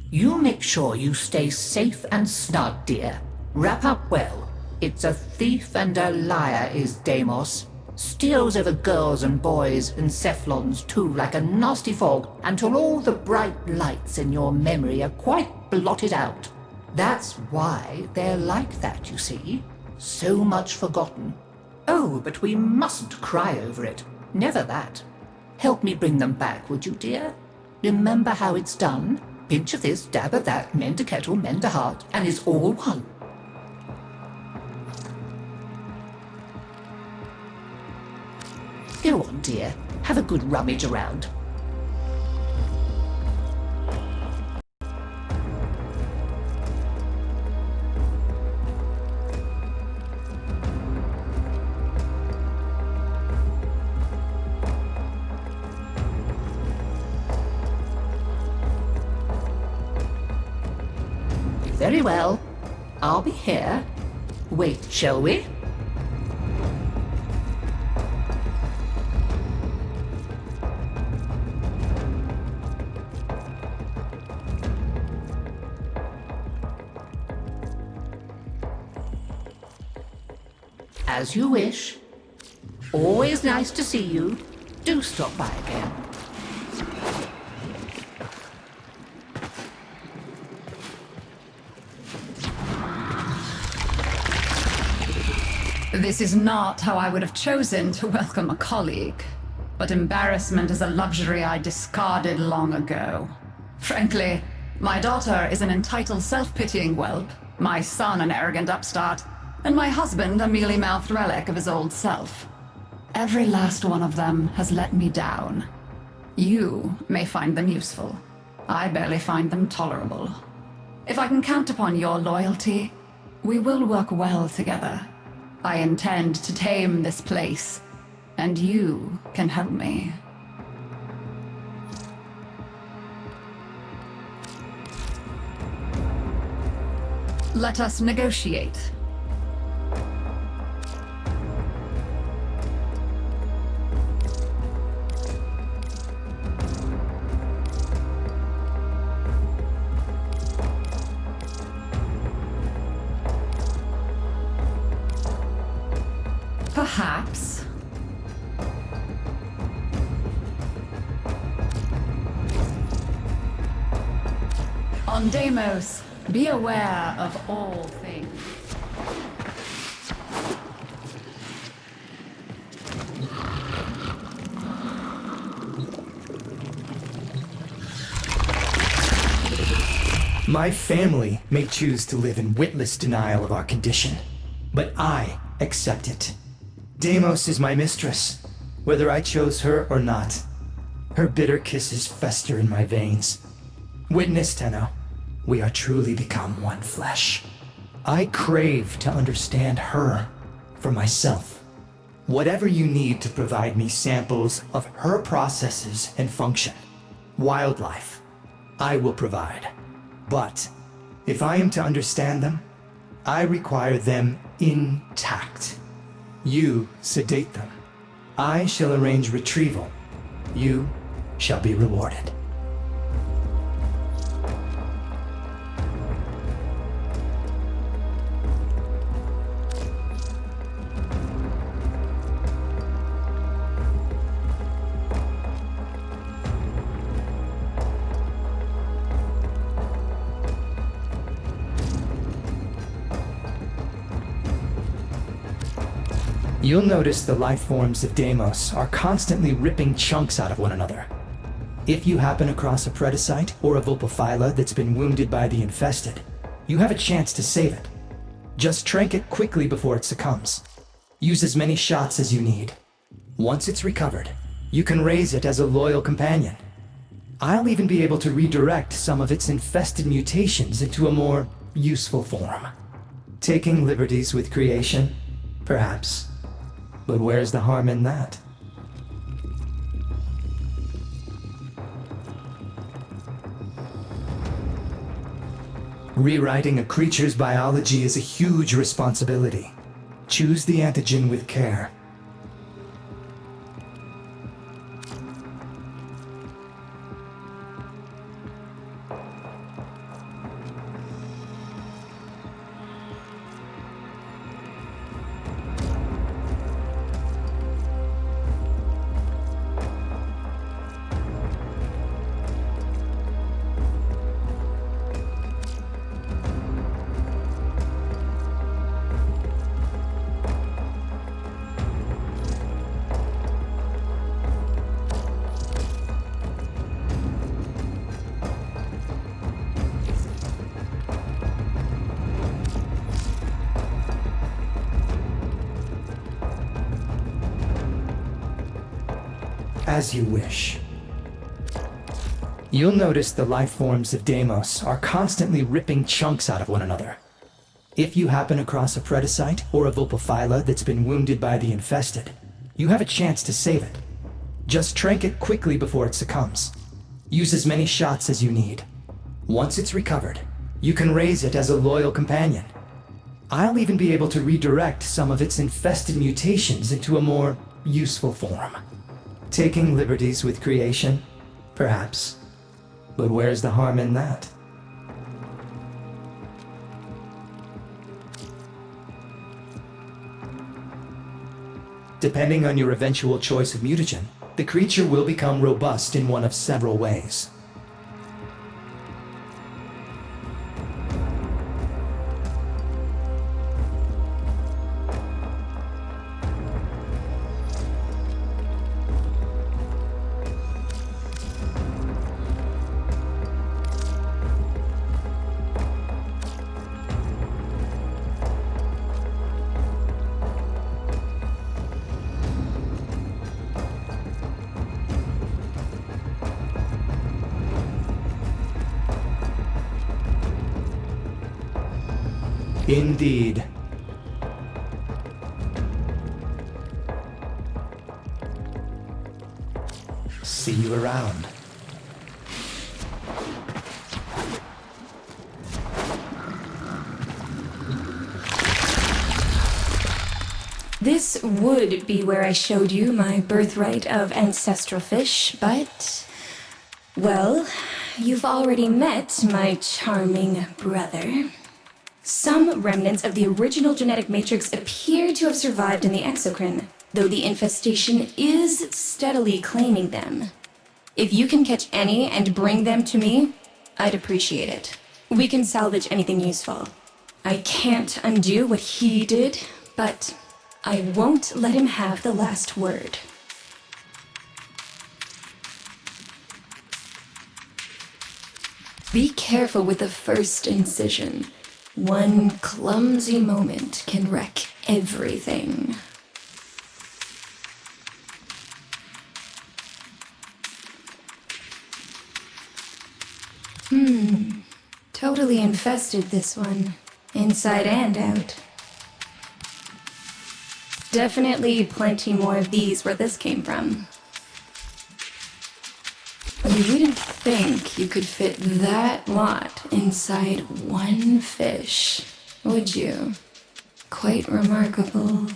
You make sure you stay safe and snug, dear. Wrap up well. It's a thief and a liar is Deimos. Steals over girls and boys and Cephalons too like a nasty fog until all the bright lights in your memory are quite blotted out. That's why they're like that, you see. So much forgotten. Oh, but we mustn't cry over it. Never that. Help me bring them back, would you, dear? Remember how it's done? Pinch of this, dab of that, mend a kettle, mend a heart, and it's all one. Go on, dear. Have a good rummage around. Very well. I'll be here. Wait, shall we? As you wish. Always nice to see you. Do stop by again. This is not how I would have chosen to welcome a colleague. But embarrassment is a luxury I discarded long ago. Frankly, my daughter is an entitled self-pitying whelp, my son an arrogant upstart, and my husband a mealy-mouthed relic of his old self. Every last one of them has let me down. You may find them useful. I barely find them tolerable. If I can count upon your loyalty, we will work well together. I intend to tame this place, and you can help me. Let us negotiate. Perhaps. On Deimos, be aware of all things. My family may choose to live in witless denial of our condition, but I accept it. Deimos is my mistress, whether I chose her or not. Her bitter kisses fester in my veins. Witness, Tenno, we are truly become one flesh. I crave to understand her for myself. Whatever you need to provide me samples of her processes and function, wildlife, I will provide. But if I am to understand them, I require them intact. You sedate them. I shall arrange retrieval. You shall be rewarded. You'll notice the life forms of Deimos are constantly ripping chunks out of one another. If you happen across a Predacite or a Vulpaphyla that's been wounded by the infested, you have a chance to save it. Just trank it quickly before it succumbs. Use as many shots as you need. Once it's recovered, you can raise it as a loyal companion. I'll even be able to redirect some of its infested mutations into a more useful form. Taking liberties with creation, perhaps. But where's the harm in that? Rewriting a creature's biology is a huge responsibility. Choose the antigen with care. As you wish. You'll notice the life forms of Deimos are constantly ripping chunks out of one another. If you happen across a Predacite or a Vulpaphyla that's been wounded by the infested, you have a chance to save it. Just trank it quickly before it succumbs. Use as many shots as you need. Once it's recovered, you can raise it as a loyal companion. I'll even be able to redirect some of its infested mutations into a more useful form. Taking liberties with creation, perhaps. But where's the harm in that? Depending on your eventual choice of mutagen, the creature will become robust in one of several ways. Indeed. See you around. This would be where I showed you my birthright of ancestral fish, but... well, you've already met my charming brother. Some remnants of the original genetic matrix appear to have survived in the exocrine, though the infestation is steadily claiming them. If you can catch any and bring them to me, I'd appreciate it. We can salvage anything useful. I can't undo what he did, but I won't let him have the last word. Be careful with the first incision. One clumsy moment can wreck everything. Totally infested, this one. Inside and out. Definitely plenty more of these where this came from. You wouldn't think you could fit that lot inside one fish, would you? Quite remarkable.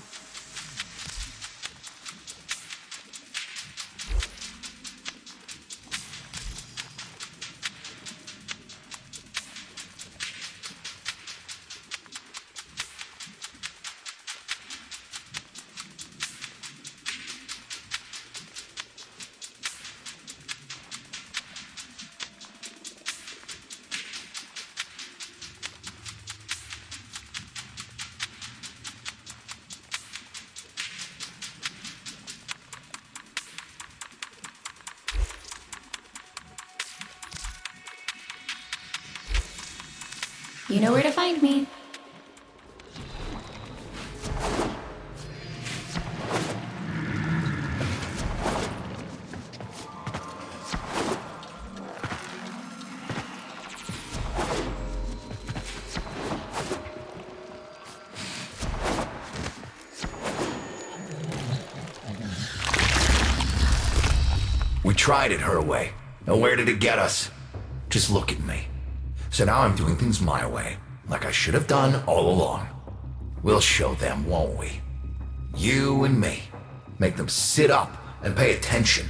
You know where to find me. We tried it her way. And where did it get us? Just look at me. So now I'm doing things my way, like I should have done all along. We'll show them, won't we? You and me. Make them sit up and pay attention.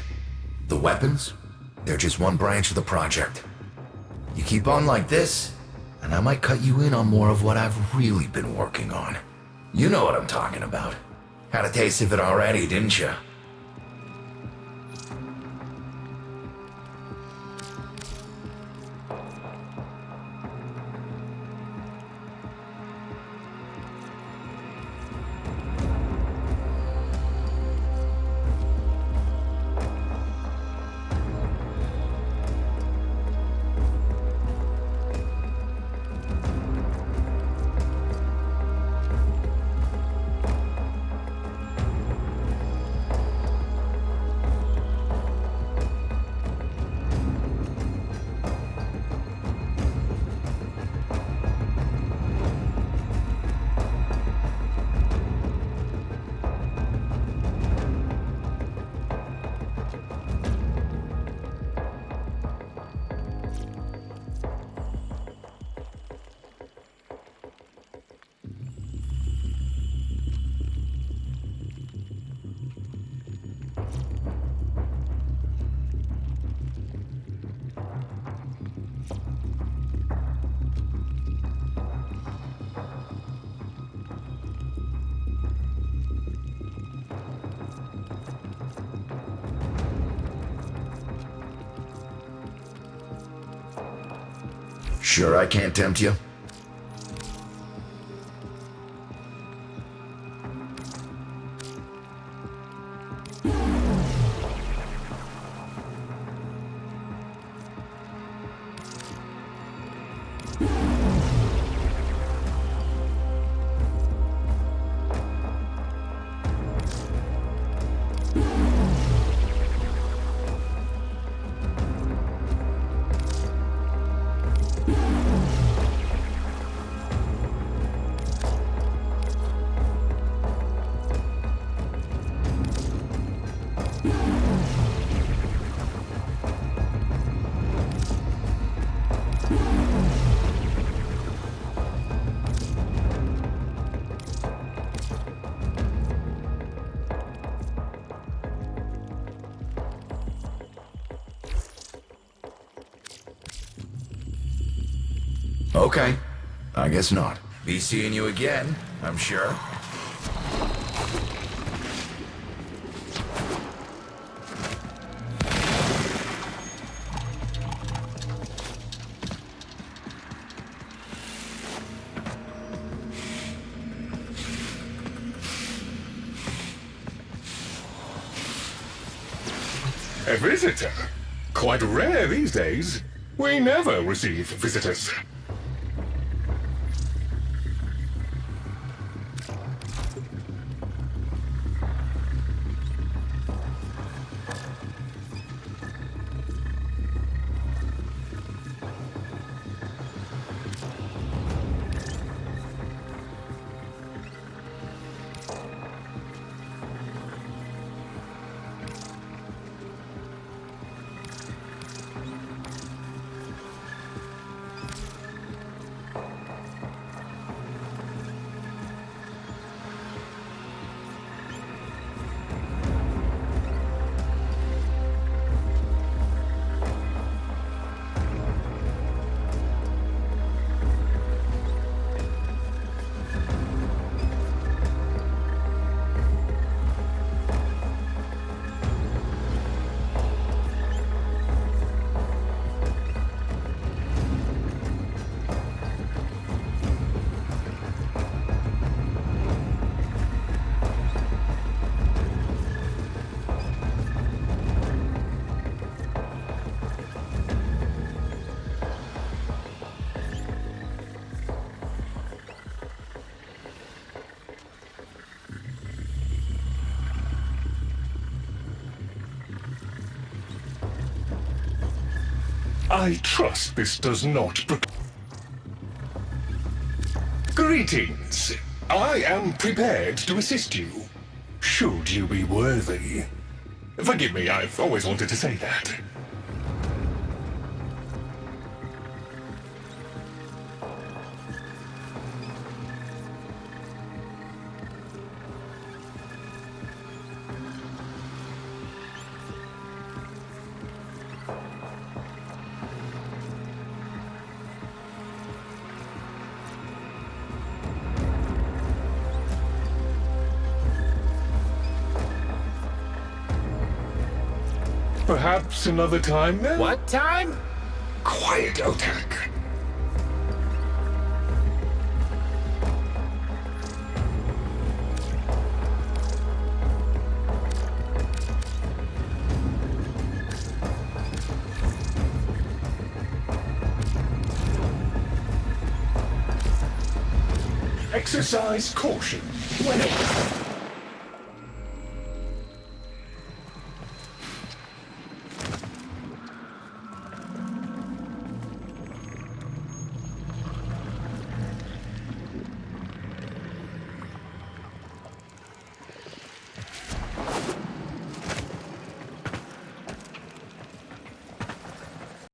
The weapons? They're just one branch of the project. You keep on like this, and I might cut you in on more of what I've really been working on. You know what I'm talking about. Had a taste of it already, didn't you? Sure I can't tempt you? Okay. I guess not. Be seeing you again, I'm sure. A visitor? Quite rare these days. We never receive visitors. I trust this does not Greetings. I am prepared to assist you, should you be worthy. Forgive me, I've always wanted to say that. Perhaps another time then? What time? Quiet, Otak. Exercise caution. Whenever.